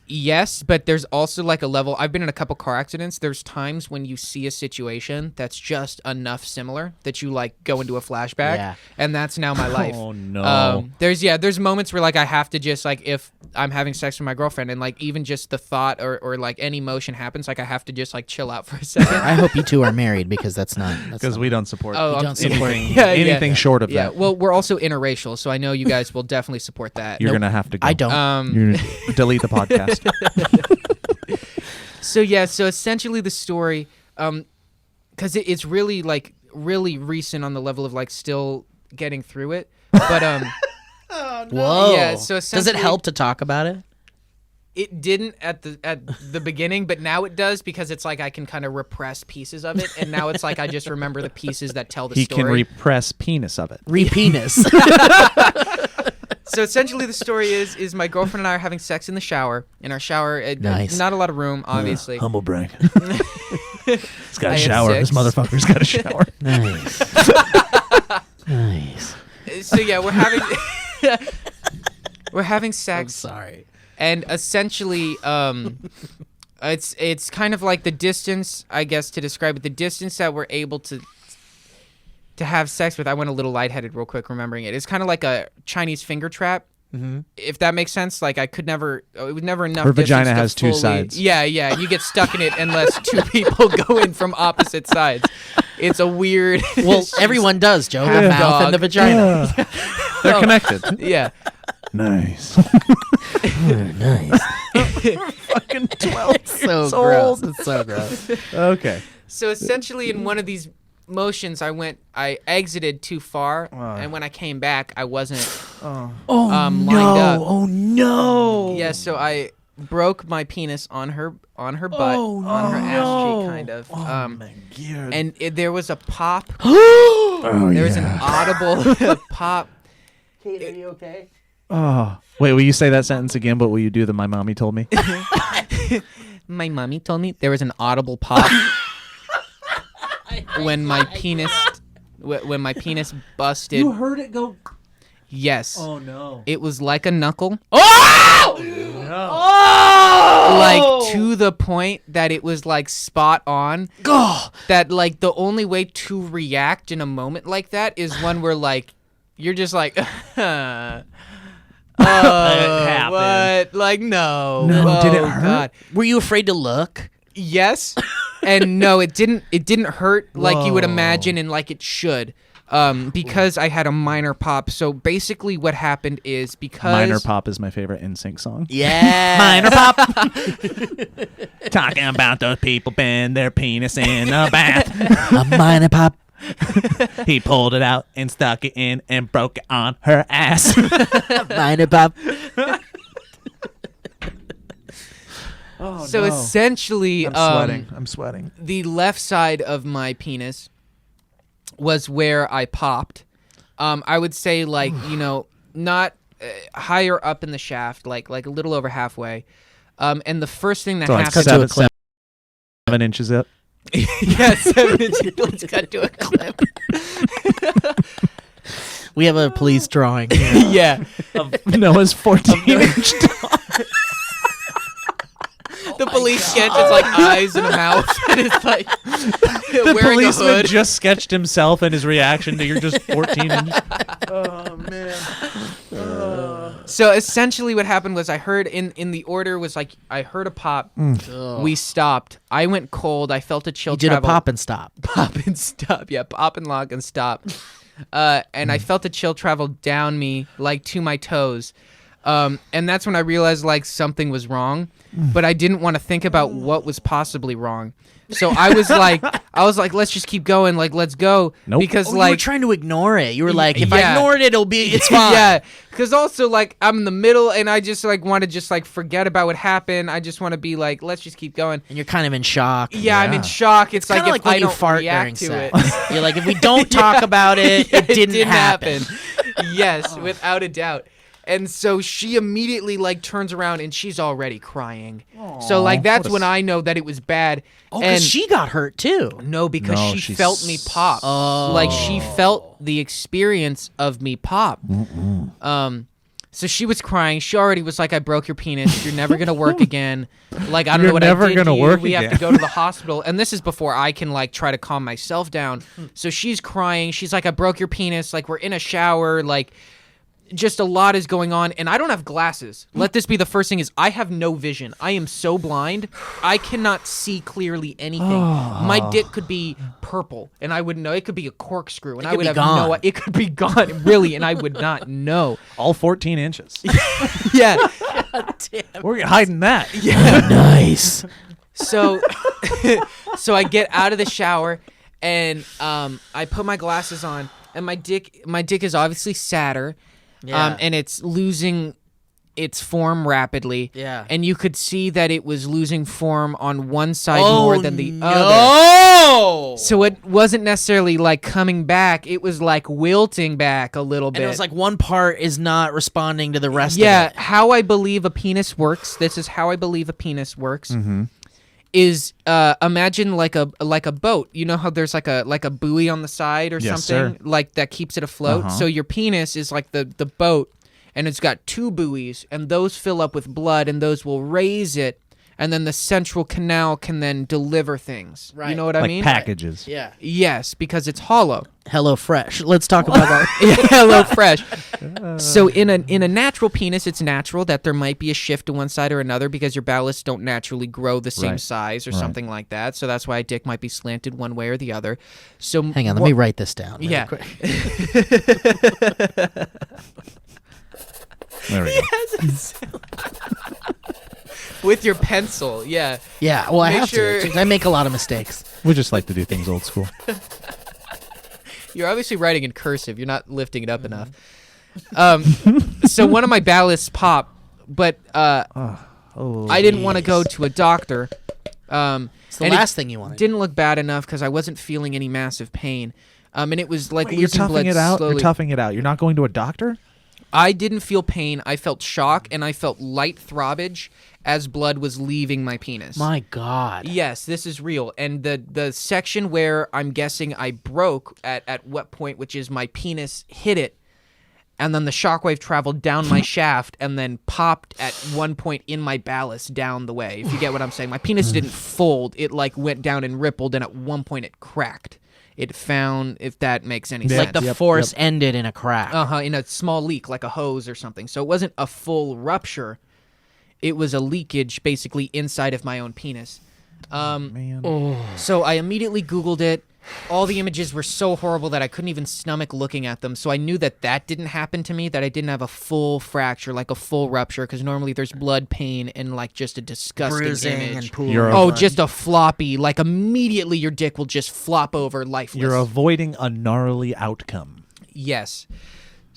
Yes, but there's also like a level. I've been in a couple car accidents. There's times when you see a situation that's just enough similar that you like go into a flashback, Yeah. and that's now my life. Oh, no. There's moments where like I have to just like if I'm having sex with my girlfriend and like even just the thought or like any motion happens, like I have to just like chill out for a second. I hope you two are married because that's not. Because we don't support Oh, don't support anything, Yeah, anything short of Yeah, that. well, we're also interracial, so I know you guys will definitely support that. You're gonna have to go. I don't. You're gonna delete the podcast. So essentially the story, because it's really like really recent on the level of like still getting through it, but Whoa. Yeah, so does it essentially- help to talk about it? it didn't at the beginning, but now it does because it's like I can kind of repress pieces of it, and now it's like I just remember the pieces that tell the He story. can repress penis of it. Re-penis. So essentially, the story is my girlfriend and I are having sex in the shower. In our shower, Nice. not a lot of room, obviously. Humble brag. He's got I a had shower. This sex. motherfucker's got a shower. Nice. Nice. So yeah, we're having sex. Sorry. And essentially, it's kind of like the distance, I guess, to describe it. The distance that we're able to have sex with. I went a little lightheaded real quick remembering it. It's kind of like a Chinese finger trap, if that makes sense. Like I could never, it was never enough. Her distance vagina to has two fully- sides. Yeah, you get stuck in it unless two people go in from opposite sides. It's a weird. Well, everyone does, Joe. The Half mouth and the dog. vagina. They're connected. Yeah. Nice. Nice. Fucking 12 So years gross. old. It's so gross. Okay. So essentially, in one of these motions, I exited too far, and when I came back, I wasn't lined up. Oh no. Yeah, so I broke my penis on her butt, on her ass cheek, kind of. And there was a pop. There was an audible pop. Kate, are you okay? Oh. Wait, will you say that sentence again, but will you do the my mommy told me? My mommy told me there was an audible pop when my penis busted. You heard it go. Yes. Oh no. It was like a knuckle. Oh! Like to the point that it was like spot on. That like the only way to react in a moment like that is when we're like, you're just like, happened. what? Like no. No, Oh, did it hurt? God. Were you afraid to look? Yes, and no, it didn't. It didn't hurt like you would imagine, and like it should. Because I had a minor pop. So basically, what happened is because Minor Pop is my favorite NSYNC song. Yeah. Minor pop. Talking about those people bend their penis in a bath. A minor pop. He pulled it out and stuck it in and broke it on her ass. Minor pop. So essentially, I'm sweating. the left side of my penis was where I popped. I would say like not higher up in the shaft, like a little over halfway. And the first thing that So like happened. 7 inches up. Yeah, 7 inches. Let's cut to a clip. We have a police drawing here. Yeah, Noah's 14-inch. the police sketch is like eyes and a mouth, and it's like The wearing a policeman hood. just sketched himself and his reaction to your just 14 inches. Oh, man. So essentially, what happened was I heard in the order was like I heard a pop. We stopped. I went cold. I felt a chill. You did travel. a pop and stop. Pop and stop. Yeah, pop and lock and stop. And I felt a chill travel down me, like to my toes. And that's when I realized like something was wrong, but I didn't want to think about what was possibly wrong. So I was like, let's just keep going. Like, let's go. Nope. Because You were like, trying to ignore it. You were like, if yeah. I ignored it, it's fine. yeah. Because also like I'm in the middle and I just like want to just like forget about what happened. I just want to be like, let's just keep going. And you're kind of in shock. Yeah, I'm in shock. It's Kind like of if like when I you don't fart during react to sex. it. You're like, if we don't talk about it, Yeah, it didn't happen. Yes, without a doubt. And so she immediately like turns around and she's already crying. So like that's when I know that it was bad. Oh, and because she got hurt too. no, because No, she she felt me pop. Like she felt the experience of me pop. So she was crying. She already was like, I broke your penis. You're never going to work again. Like, I don't You're know what never I did gonna to you. work We have to again. go to the hospital. And this is before I can, like, try to calm myself down. So she's crying. She's like, I broke your penis. Like, we're in a shower. Like, just a lot is going on. And I don't have glasses. Let this be the first thing is I have no vision. I am so blind. I cannot see clearly anything. My dick could be purple. And I wouldn't know. It could be a corkscrew. And I could would be have gone. no. It could be gone, really. And I would not know. All 14 inches. Yeah. We're hiding that. Nice. So so I get out of the shower and I put my glasses on and my dick is obviously sadder. Yeah. And it's losing its form rapidly. Yeah. And you could see that it was losing form on one side Oh, more than the other. no. So it wasn't necessarily like coming back. It was like wilting back a little bit. And it was like one part is not responding to the rest yeah, of it. how I believe a penis works. This is how I believe a penis works. Mm-hmm. Is imagine like a boat. You know how there's like a buoy on the side or Yes, something sir. like that keeps it afloat. Uh-huh. So your penis is like the boat, and it's got two buoys, and those fill up with blood, and those will raise it, and then the central canal can then deliver things. You Right. know what I Like mean? packages. Yeah. Yes, because it's hollow. Hello Fresh. Let's talk about that. Hello Fresh. So in a natural penis, it's natural that there might be a shift to one side or another because your ballasts don't naturally grow the same Right. size or Right. something like that. So that's why a dick might be slanted one way or the other. So Hang on, let me write this down. really Yeah. quick. There we go. with your pencil, yeah. Yeah, well, I Make have sure- to. I make a lot of mistakes. We just like to do things old school. You're obviously writing in cursive. You're not lifting it up enough. So one of my ballasts popped, but Oh, I didn't want to go to a doctor. It's the and it last thing you want to do. Didn't look bad enough because I wasn't feeling any massive pain. And it was like Wait, you're losing blood toughing it out. slowly. You're toughing it out. You're not going to a doctor. I didn't feel pain. I felt shock, and I felt light throbbage as blood was leaving my penis. My God. Yes, this is real. And the section where I'm guessing I broke at what point, which is my penis hit it, and then the shockwave traveled down my shaft and then popped at one point in my ballast down the way. If you get what I'm saying. My penis didn't fold. It like went down and rippled, and at one point it cracked. It found, if that makes any sense. Like the Yep, force ended in a crack. In a small leak, like a hose or something. So it wasn't a full rupture. It was a leakage, basically, inside of my own penis. Man. So I immediately Googled it. All the images were so horrible that I couldn't even stomach looking at them. So I knew that didn't happen to me, that I didn't have a full fracture, like a full rupture, because normally there's blood, pain, and like just a disgusting Bruising image. and pooling. You're Oh, blood. just a floppy, like immediately your dick will just flop over lifeless. You're avoiding a gnarly outcome. Yes.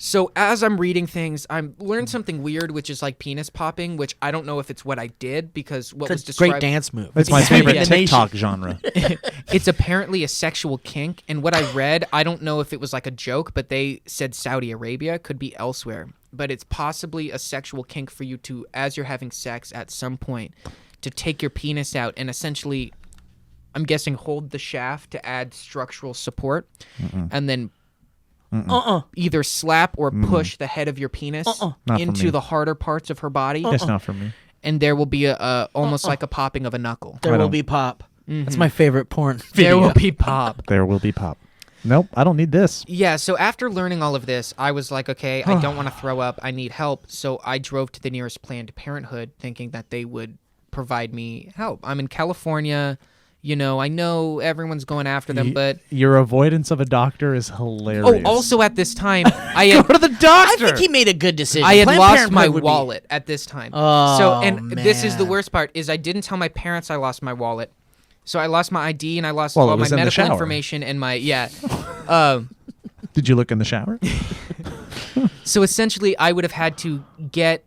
So as I'm reading things, I'm learned something weird, which is like penis popping, which I don't know if it's what I did because what was It's a described. great dance move. It's my Yeah. favorite Yeah. TikTok genre. It's apparently a sexual kink, and what I read, I don't know if it was like a joke, but they said Saudi Arabia, could be elsewhere, but it's possibly a sexual kink for you to, as you're having sex at some point, to take your penis out and essentially, I'm guessing, hold the shaft to add structural support, and then either slap or push the head of your penis Not for me. into the harder parts of her body, That's not for me. and there will be a almost like a popping of a knuckle. There I will don't- be pop. That's my favorite porn There video. will be pop. There will be pop. Nope, I don't need this. Yeah, so after learning all of this, I was like, okay, I don't want to throw up. I need help. So I drove to the nearest Planned Parenthood thinking that they would provide me help. I'm in California. You know, I know everyone's going after them, but... Your avoidance of a doctor is hilarious. Oh, also at this time, I had, go to the I doctor. think he made a good decision. I had Planned lost Parenthood my would be- wallet at this time. Oh, So, and this is the man. worst part, is I didn't tell my parents I lost my wallet. So I lost my ID and I lost Well, it all my was in the medical shower. information and my... Yeah. Did you look in the shower? So essentially, I would have had to get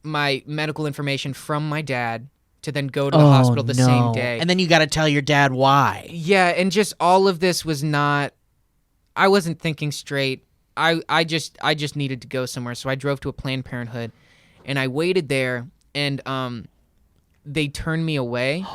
my medical information from my dad to then go to the hospital the same day. And then you got to tell your dad why. Yeah, and just all of this was not. I wasn't thinking straight. I just needed to go somewhere, so I drove to a Planned Parenthood, and I waited there, and they turned me away.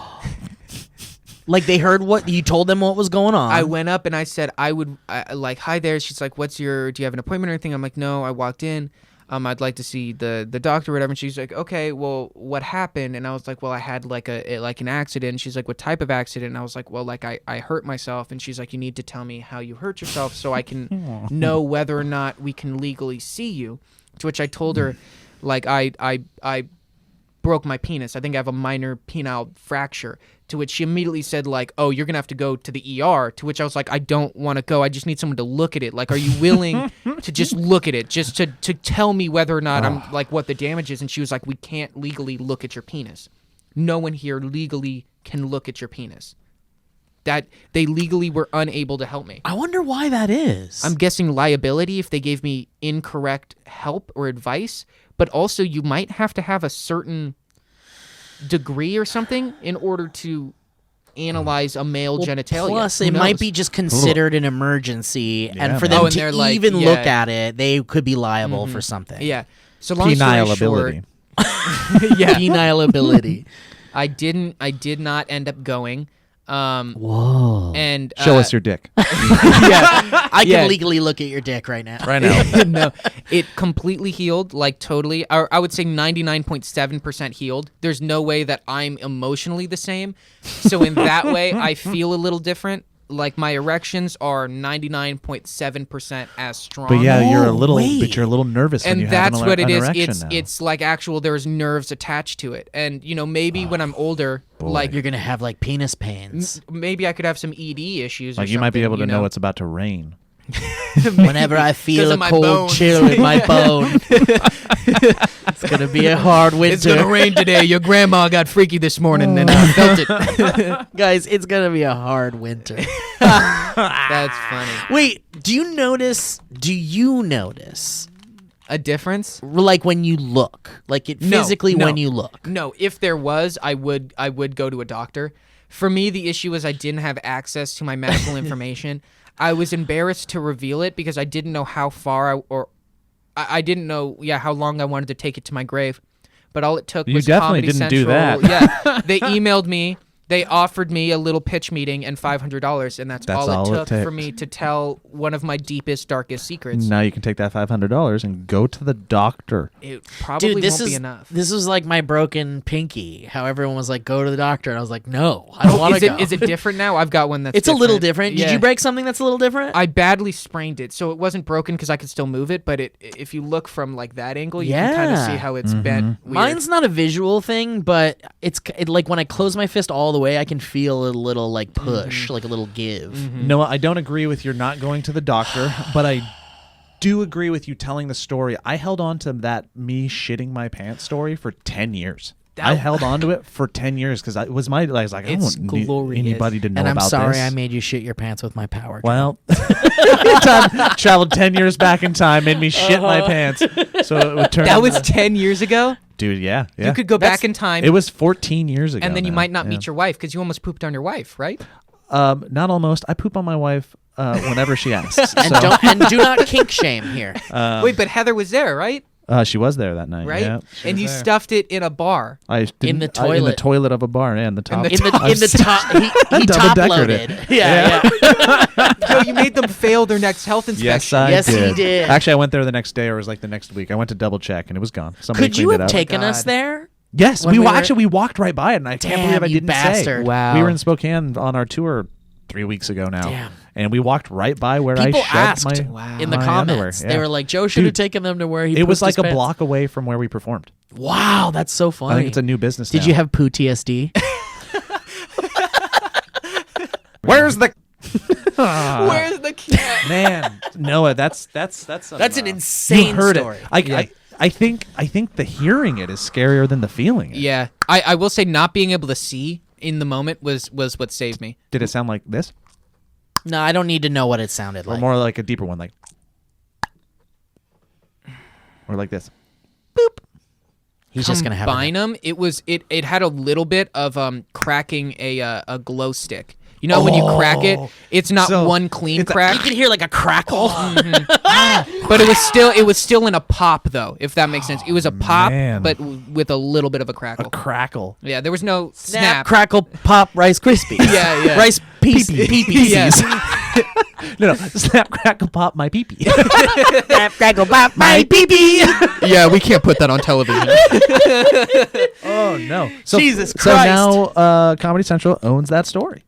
Like they heard what you told them what was going on. I went up and I said I would like, hi there. She's like, do you have an appointment or anything? I'm like, no. I walked in. I'd like to see the doctor or whatever. And she's like, okay, well, what happened? And I was like, well, I had like an accident. And she's like, what type of accident? And I was like, well, like I hurt myself. And she's like, you need to tell me how you hurt yourself so I can know whether or not we can legally see you. To which I told her, like, I broke my penis. I think I have a minor penile fracture. To which she immediately said, like, oh, you're going to have to go to the ER. To which I was like, I don't want to go. I just need someone to look at it. Like, are you willing to just look at it? Just to tell me whether or not I'm, like, what the damage is. And she was like, we can't legally look at your penis. No one here legally can look at your penis. That they legally were unable to help me. I wonder why that is. I'm guessing liability if they gave me incorrect help or advice. But also, you might have to have a certain degree or something in order to analyze a male genitalia. Plus, Who it might knows? be just considered an emergency, and for man. them Oh, and to they're like, even yeah. look at it, they could be liable for something. Yeah. So long story Penile short, ability. yeah, Penile ability. I did not end up going. Whoa. And Show us your dick. yeah, I Yeah. can legally look at your dick right now. Right now. no, it completely healed, like totally. I would say 99.7% healed. There's no way that I'm emotionally the same. So in that way, I feel a little different. Like my erections are 99.7% as strong. But yeah, you're a little, wait. but you're a little nervous when and you that's have what it an is. erection It's now. it's like actual. There's nerves attached to it, and maybe when I'm older, like You're gonna have like penis pains maybe I could have some ED issues. like or you might be something, able to know it's about to rain. whenever I feel a of my cold bones. chill in my bone. It's gonna be a hard winter. It's gonna rain today. Your grandma got freaky this morning, and I felt it. Guys, it's gonna be a hard winter. That's funny. Wait, do you notice A difference? like when you look, like it No, physically no. when you look? No, if there was, I would go to a doctor. For me, the issue is I didn't have access to my medical information. I was embarrassed to reveal it because I didn't know how far I didn't know how long I wanted to take it to my grave. But all it took You was definitely Comedy didn't do Central. that. Yeah, they emailed me. They offered me a little pitch meeting and $500, and that's all it took for me to tell one of my deepest, darkest secrets. Now you can take that $500 and go to the doctor. It probably Dude, this won't is be enough. this was like my broken pinky. How everyone was like, "Go to the doctor," and I was like, "No, I don't want to go." Is it different now? I've got one that's It's a little different. Did Yeah. you break something that's a little different? I badly sprained it, so it wasn't broken because I could still move it. But if you look from like that angle, you can kind of see Yeah. how it's bent. Weird. Mine's not a visual thing, but it like when I close my fist all the way, I can feel a little like push, like a little give. No, I don't agree with your not going to the doctor, but I do agree with you telling the story. I held on to that me shitting my pants story for 10 years. I held on to it for 10 years because I was like, I don't It's want glorious. anybody to know And I'm about sorry this. I made you shit your pants with my power. Well, traveled 10 years back in time, made me shit my pants. So it would turn. That was into- 10 years ago. dude. Yeah. You could go back in time, It was 14 years ago, and then you now. might not Yeah. meet your wife because you almost pooped on your wife, right? Not almost. I poop on my wife whenever she asks. and so, do not kink shame here. Wait, but Heather was there, right? she was there that night, Right? Yeah, she And was you there. stuffed it in a bar. I didn't- the in the toilet. toilet of a bar, yeah, in the top. the In the top, he top double-deckered loaded. it. Yeah. Yo, you made them fail their next health inspection. Yes, I Yes, he did. did. Actually, I went there the next day, or it was like the next week. I went to double check, and it was gone. Somebody Could you cleaned have it out. taken us God. there? Yes, when we we were- actually we walked right by it, and I can't Damn, believe I you didn't bastard. say. Wow. We were in Spokane on our tour 3 weeks ago now, Damn. and we walked right by where People I shoved asked my in the my comments. underwear. They Yeah. were like, Joe should have Dude, taken them to where he It was pooped like his a pants. block away from where we performed. Wow, that's so funny. I think it's a new business. Did now. you have poo TSD? Where's the Where's the cat? man? Noah, that's some, That's an you insane heard story. it. I think the hearing it is scarier than the feeling it. Yeah, I will say not being able to see in the moment was what saved me. Did it sound like this, No, I don't need to know what it sounded or like. more like a deeper one, like, or like this? He's just gonna have Combine them. It had a little bit of cracking a glow stick. You know when you crack it, it's not So, one clean it's a- crack. You can hear like a crackle. But it was still in a pop though, if that makes sense. It was a pop, man. but with a little bit of a crackle. A crackle. Yeah, there was no Snap, snap. crackle, pop, Rice Krispies. Yeah, yeah. Rice pieces. Yeah. No, snap, crackle, pop, my pee-pee. Snap, crackle, pop, my pee-pee. Yeah, we can't put that on television. Oh no! So, Jesus So Christ. now Comedy Central owns that story.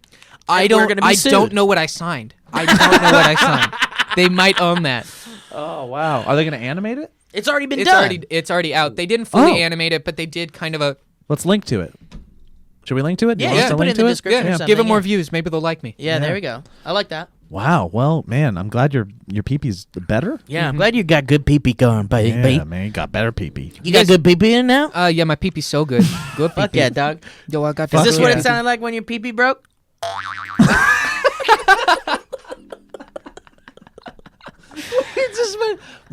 I We're gonna be I sued. don't know what I signed. I don't know what I signed. They might own that. Oh wow! Are they going to animate it? It's already been It's done. already out. They didn't fully Oh. animate it, but they did kind of a Let's link to it. Should we link to it? Do Yeah, you you want us can to put it link in the to description. or yeah. something, Give them more yeah. views. Maybe they'll like me. Yeah, Yeah. there we go. I like that. Wow. Well, man, I'm glad your pee-pee's better. Yeah, I'm glad you got good pee-pee going, buddy. Yeah, man, you got better pee-pee. You got good pee-pee in now? Yeah, my pee-pee's so good. Good pee-pee. Fuck yeah, dog. Yo, I got Is that this good what pee-pee. it sounded like when your pee-pee broke?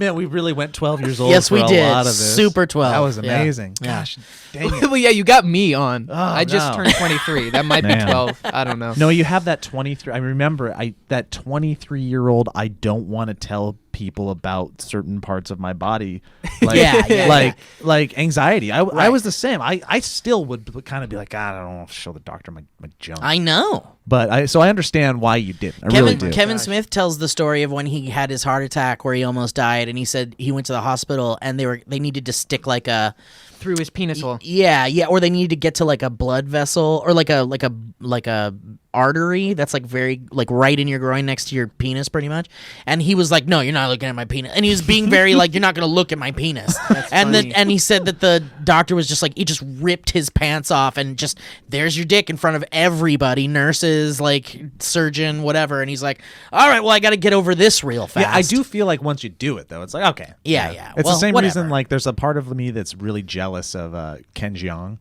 Man, we really went 12 years old. Yes, for we a did. lot of this. Super 12. That was Yeah. amazing. Yeah. Gosh, dang it. Well, yeah, you got me on. I just no. turned 23. That might be Man. 12. I don't know. No, you have that 23. I remember that 23-year-old. I don't want to tell people about certain parts of my body, like like anxiety. I was the same. I still would kind of be like, God, I don't want to show the doctor my junk. I know. But I understand why you did. I really do. Kevin Smith tells the story of when he had his heart attack where he almost died, and he said he went to the hospital and they needed to stick like a Through his penis hole. or they needed to get to like a blood vessel or like a artery that's like very like right in your groin next to your penis pretty much, and he was like, no, you're not looking at my penis, and he was being very like, you're not gonna look at my penis. And he said that the doctor was just like, he just ripped his pants off and just, there's your dick in front of everybody, nurses, like surgeon, whatever, and he's like, all right, well, I gotta get over this real fast. Yeah, I do feel like once you do it though, it's like, okay. Yeah. It's Well, the same whatever. reason like there's a part of me that's really jealous of Ken Jeong.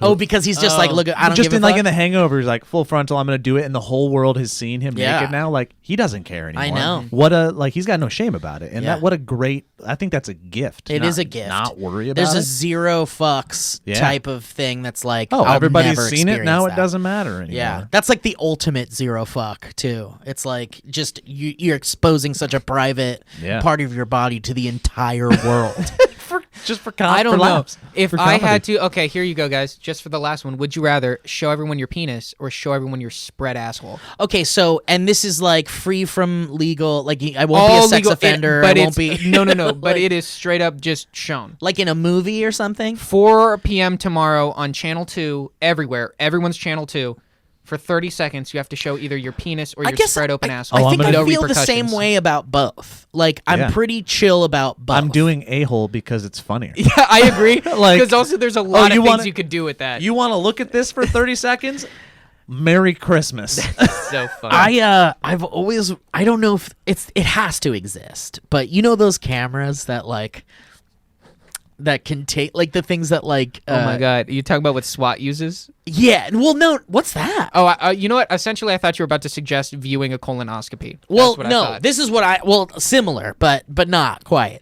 Oh, because he's just like, look, I don't just give in a like fuck. in the Hangover, he's like full frontal. I'm gonna do it, and the whole world has seen him Yeah. naked now. Like he doesn't care anymore. I know. What a like he's got no shame about it, and Yeah. what a great. I think that's a gift. It Not- is a gift. Not worry about There's it. a zero fucks Yeah. type of thing that's like, Oh, I'll everybody's never seen it now. experience It that. doesn't matter anymore. Yeah, that's like the ultimate zero fuck too. It's like just you're exposing such a private Yeah. part of your body to the entire world. just for I don't for know. laughs, If for I comedy. had to, okay, here you go, guys. Just for the last one, would you rather show everyone your penis or show everyone your spread asshole? Okay, so and this is like free from legal. Like I won't be a sex offender. but I won't it's- be No. But like, it is straight up just shown. like in a movie or something. 4 p.m. tomorrow on Channel 2, everywhere. Everyone's Channel 2. For 30 seconds, you have to show either your penis or I your guess spread open I, asshole. I Oh, I'm think gonna- I No feel the same repercussions. way about both. Like I'm Yeah. pretty chill about both. I'm doing a-hole because it's funnier. Yeah, I agree. Like- Because also there's a lot of you things wanna- you could do with that. You want to look at this for 30 seconds? Merry Christmas. so funny. I've always, I don't know if it has to exist, but you know those cameras that like that can take like the things that like Oh my god, you talking about what SWAT uses? yeah, well no, what's that? Oh, you know what? Essentially, I thought you were about to suggest viewing a colonoscopy. Well, That's what I no, thought. this is what similar, but not quite.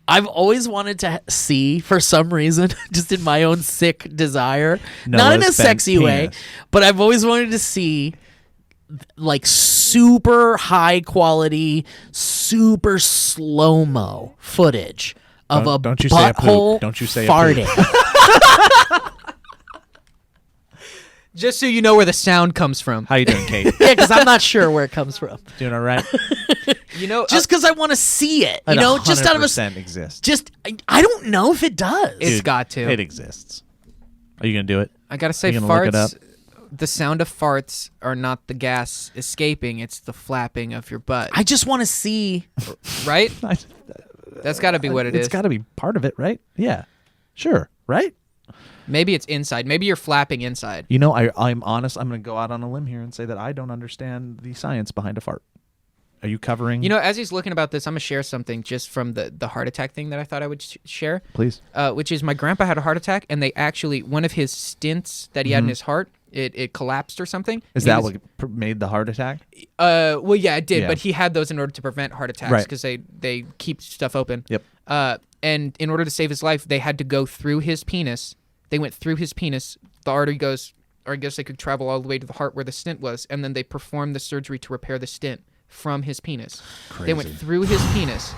I've always wanted to see, for some reason, just in my own sick desire, not in a Noah's sexy bent way, penis. but I've always wanted to see like super high quality, super slow mo footage of a Don't you say a poop. butthole Don't you say a poop. farting. Just so you know where the sound comes from. How you doing, Kate? Yeah, because I'm not sure where it comes from. Doing all right? You know, Just because I want to see it, you It know, just out of a 100% exists. just I don't know if it does. It's Dude, got to. It exists. Are you gonna do it? I gotta say, You gonna look it farts. The sound of farts are not the gas escaping; it's the flapping of your butt. I just want to see. Right? That's got to be what it is. It's got to be part of it, right? Yeah. Sure. Right? Maybe it's inside. Maybe you're flapping inside. You know, I'm honest. I'm going to go out on a limb here and say that I don't understand the science behind a fart. Are you covering? You know, as he's looking about this, I'm gonna share something just from the heart attack thing that I thought I would share. Please. Which is my grandpa had a heart attack, and they actually one of his stents that he had in his heart, it collapsed or something. Is and he that was- what made the heart attack? Well, yeah, it did, Yeah. but he had those in order to prevent heart attacks Right. because they keep stuff open. Yep. And in order to save his life, they had to go through his penis. They went through his penis. The artery goes, or I guess they could travel all the way to the heart where the stent was, and then they performed the surgery to repair the stent from his penis. They went through his penis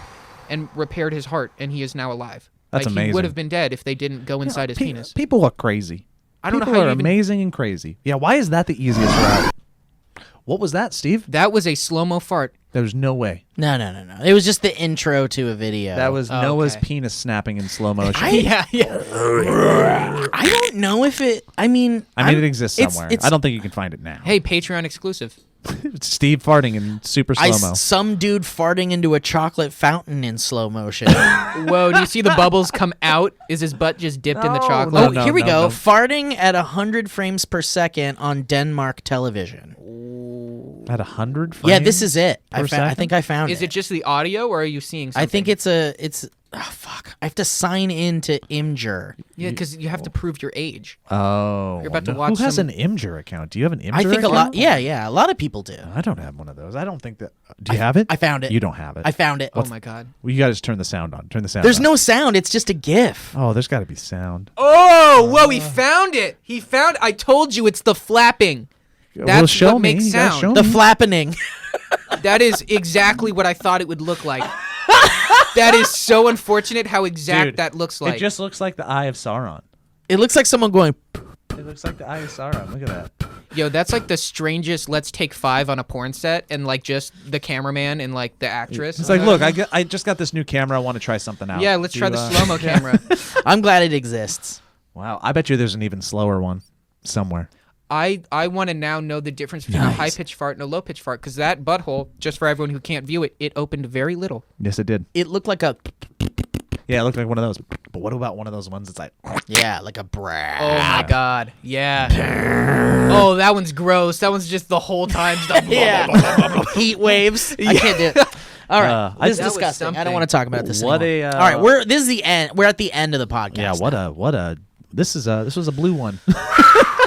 and repaired his heart, and he is now alive. That's He amazing. would have been dead if they didn't go inside his penis. People are crazy. I don't know People how are you even- amazing and crazy. Yeah. Why is that the easiest route? What was that, Steve? That was a slow-mo fart. There's no way. No. It was just the intro to a video. That was Oh, Noah's okay. penis snapping in slow motion. I don't know if it. I mean, it exists it's- somewhere. it's- I don't think you can find it now. Hey, Patreon exclusive. It's Steve farting in super slow mo. some dude farting into a chocolate fountain in slow motion. Whoa, do you see the bubbles come out? Is his butt just dipped in the chocolate? No, Oh, no, here we no, go. no. Farting at 100 frames per second on Denmark television. At 100 frames? Yeah, this is it. per I second? think I found Is it just the audio, or are you seeing something? I think it's. Oh, fuck. I have to sign in to Imgur. Yeah, because you have to prove your age. Oh, You're about to watch Who has some- an Imgur account? Do you have an Imgur I think account? a lot. Yeah, a lot of people do. I don't have one of those. I don't think that. Do you have it? I found it. You don't have it. I found it. Oh my god. Well, you got to just turn the sound on. Turn the sound. There's on. no sound. It's just a GIF. Oh, there's got to be sound. Oh, whoa, he found it. He found I told you it's the flapping. Well, That's show what me. makes You gotta sound. show The me. flappening. That is exactly what I thought it would look like. That is so unfortunate how exact Dude, that looks like. It just looks like the Eye of Sauron. It looks like someone going. It looks like the Eye of Sauron. Look at that. Yo, that's like the strangest let's take 5 on a porn set and like just the cameraman and like the actress. It's like, look, I just got this new camera. I want to try something out. Yeah, let's Do try you, the slow-mo camera. I'm glad it exists. Wow, I bet you there's an even slower one somewhere. I want to now know the difference between a high-pitched fart and a low-pitched fart because that butthole, just for everyone who can't view it, it opened very little. Yes, it did. It looked like a. Yeah, it looked like one of those. But what about one of those ones that's like? Yeah, like a brat. Oh my god. Yeah. Oh, that one's gross. That one's just the whole time. Yeah. Heat waves. I can't do it. All right, this is That was disgusting. I don't something. want to talk about this What anymore. a, All right, this is the end. We're at the end of the podcast. Yeah, what a. This was a blue one.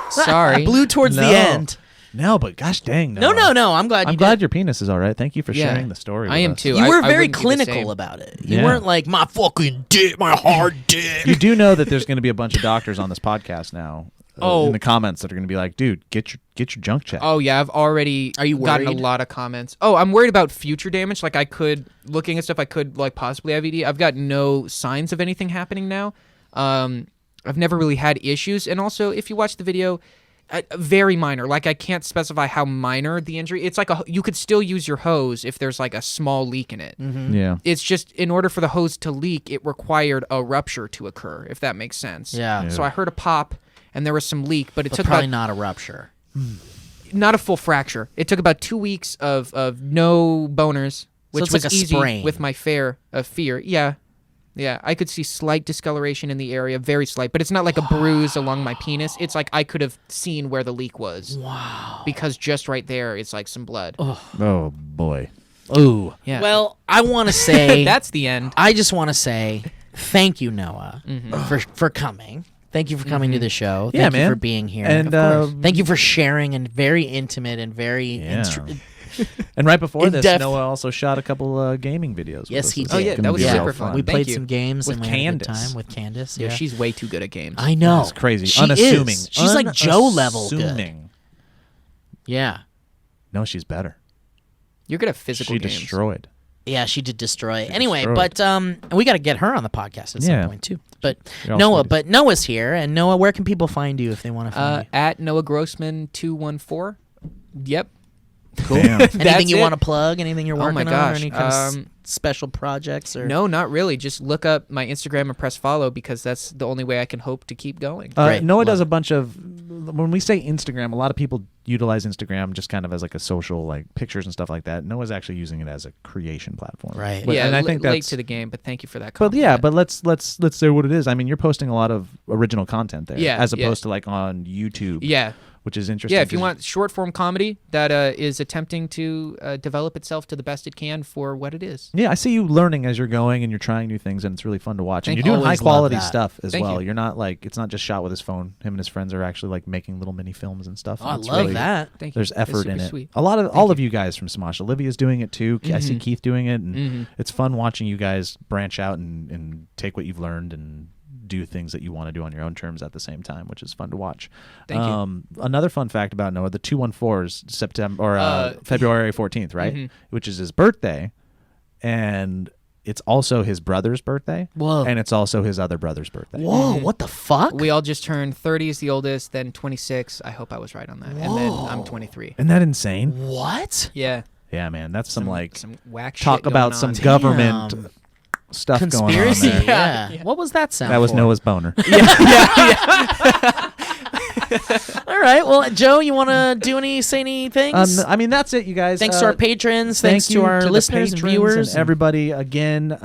Sorry. Blue towards the end. No, but gosh dang. No. I'm glad. I'm you glad did. your penis is all right. Thank you for Yeah. sharing the story. I with am us. too. You were I very wouldn't be the clinical same. about it. You Yeah. weren't like my fucking dick, my hard dick. You do know that there's going to be a bunch of doctors on this podcast now. Oh. In the comments that are going to be like, dude, get your junk checked. Oh yeah, I've already Are you gotten a worried? lot of comments. Oh, I'm worried about future damage. Like I could, looking at stuff, I could like possibly have ED. I've got no signs of anything happening now. I've never really had issues. And also, if you watch the video, very minor. Like I can't specify how minor the injury. It's like you could still use your hose if there's like a small leak in it. Yeah. It's just in order for the hose to leak, it required a rupture to occur. If that makes sense. Yeah. So I heard a pop. And there was some leak, but it took probably about not a rupture. not a full fracture. It took about 2 weeks of no boners, which it's was like a easy sprain. with my fear. Yeah. I could see slight discoloration in the area, very slight, but it's not like a bruise along my penis. It's like I could have seen where the leak was. Wow. Because just right there, it's like some blood. Oh boy. Ooh. Yeah. Well, I want to say That's the end. I just want to say thank you, Noah, Mm-hmm. for coming. Thank you for coming to the show. Yeah, Thank you man. for being here. And Thank you for sharing and very intimate and very Yeah. And right before In this, depth. Noah also shot a couple gaming videos. with Yes, us. he It's did. Oh, yeah, gonna that was be yeah. real super fun. We Thank played you. some games With and we had a good Candace. time with Candace. Yeah, Yeah, she's way too good at games. I know. That's crazy. She Unassuming. is. She's like Joe level good. Unassuming. Yeah. No, she's better. You're good at physical She games. destroyed. Yeah, she did destroy. Anyway, destroyed. but and we got to get her on the podcast at Yeah. some point too. But You're all Noah, sweeties. but Noah's here, and Noah, where can people find you if they want to find you? At Noah Grossman 214. Yep. Damn. Anything That's you it. want to plug? Anything you're Oh working my on? Or gosh, any kind of special projects? Or No, not really. Just look up my Instagram and press follow because that's the only way I can hope to keep going. Great. Noah Love does it. a bunch of. When we say Instagram, a lot of people utilize Instagram just kind of as like a social, like pictures and stuff like that. Noah's actually using it as a creation platform. Right. But, yeah, and I think late that's. to the game, but thank you for that. But Compliment. yeah, but let's say what it is. I mean, you're posting a lot of original content there, Yeah, as yeah. opposed to like on YouTube. yeah, which is interesting. yeah. If you 'cause- want short form comedy that is attempting to develop itself to the best it can for what it is. Yeah, I see you learning as you're going and you're trying new things, and it's really fun to watch. Thank and you. you're doing high Always love quality that. stuff as Thank well. you. You're not like it's not just shot with his phone. Him and his friends are actually like making little mini films and stuff. Oh, I and it's love really- that. Thank you. There's It's effort super in it. Sweet. A lot of all of you guys from Smosh. Olivia's doing it too. I see Mhm. Keith doing it, and Mhm. it's fun watching you guys branch out and take what you've learned and do things that you want to do on your own terms at the same time, which is fun to watch. Thank you. Another fun fact about Noah: the 214's September or February 14th, right? Mhm. Which is his birthday, and it's also his brother's birthday. Whoa. And it's also his other brother's birthday. Whoa, what the fuck? We all just turned 30 is the oldest, then 26. I hope I was right on that. And then I'm 23. Isn't that insane? What? Yeah. Yeah, man. That's some like some whack talk shit going about on. some government Damn. stuff Conspiracy? going on there. Yeah. What was that sound? That was for? Noah's boner. All right. Well, Joe, you want to say any things? I mean, that's it, you guys. Thanks to our patrons. Thanks Thank to you our the listeners and patrons viewers. and everybody. Again,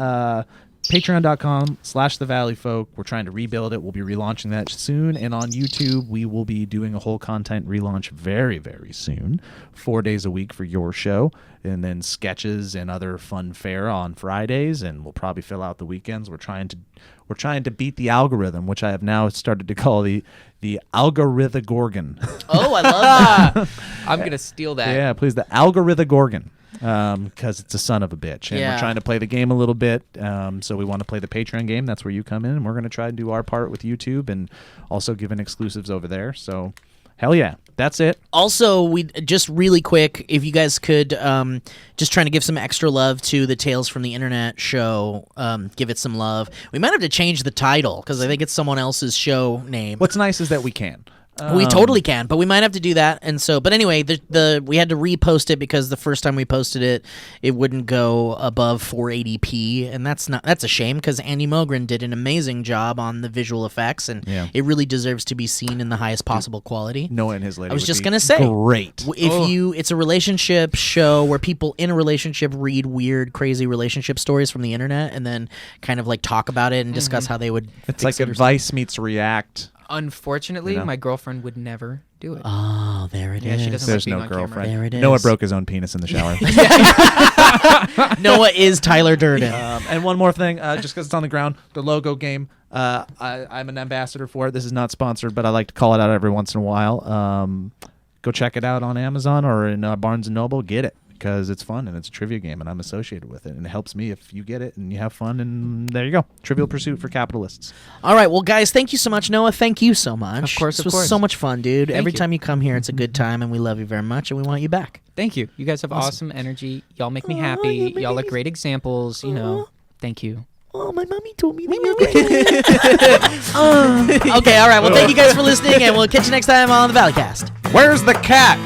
Patreon.com/thevalleyfolk. We're trying to rebuild it. We'll be relaunching that soon. And on YouTube, we will be doing a whole content relaunch very, very soon. 4 days a week for your show. And then sketches and other fun fare on Fridays. And we'll probably fill out the weekends. We're trying to beat the algorithm, which I have now started to call the Algorithagorgon. Oh, I love that. I'm gonna steal that. Yeah, please, the Algorithagorgon. Because it's a son of a bitch. And Yeah. we're trying to play the game a little bit. So we want to play the Patreon game. That's where you come in. And we're going to try to do our part with YouTube and also giving exclusives over there. So, hell yeah. That's it. Also, we just really quick, if you guys could, just trying to give some extra love to the Tales from the Internet show, give it some love. We might have to change the title because I think it's someone else's show name. What's nice is that we can. We totally can, but we might have to do that. And so, but anyway, we had to repost it because the first time we posted it, it wouldn't go above 480p, and that's a shame because Andy Mogren did an amazing job on the visual effects, and it really deserves to be seen in the highest possible quality. Noah and his lady. I was would just be gonna say, great. It's a relationship show where people in a relationship read weird, crazy relationship stories from the internet, and then kind of like talk about it and discuss how they would. It's like fix it or advice meets React. Unfortunately, You know? my girlfriend would never do it. Oh, there it is. Yeah, she doesn't There's like being no on girlfriend. There it is. Noah broke his own penis in the shower. Noah is Tyler Durden. And one more thing, just because it's on the ground, the logo game. I'm an ambassador for it. This is not sponsored, but I like to call it out every once in a while. Go check it out on Amazon or in Barnes & Noble. Get it because it's fun and it's a trivia game, and I'm associated with it. And it helps me if you get it and you have fun. And there you go. Trivial Pursuit for capitalists. All right, well, guys, thank you so much. Noah, thank you so much. Of course, This of was course. so much fun, dude. Thank Every you. time you come here, it's a good time, and we love you very much, and we want you back. Thank you. You guys have awesome energy. Y'all make me happy. you Y'all are make me- great examples. You know. Thank you. Oh, my mommy told me that. Okay, all right. Well, thank you guys for listening, and we'll catch you next time on the Valleycast. Where's the cat?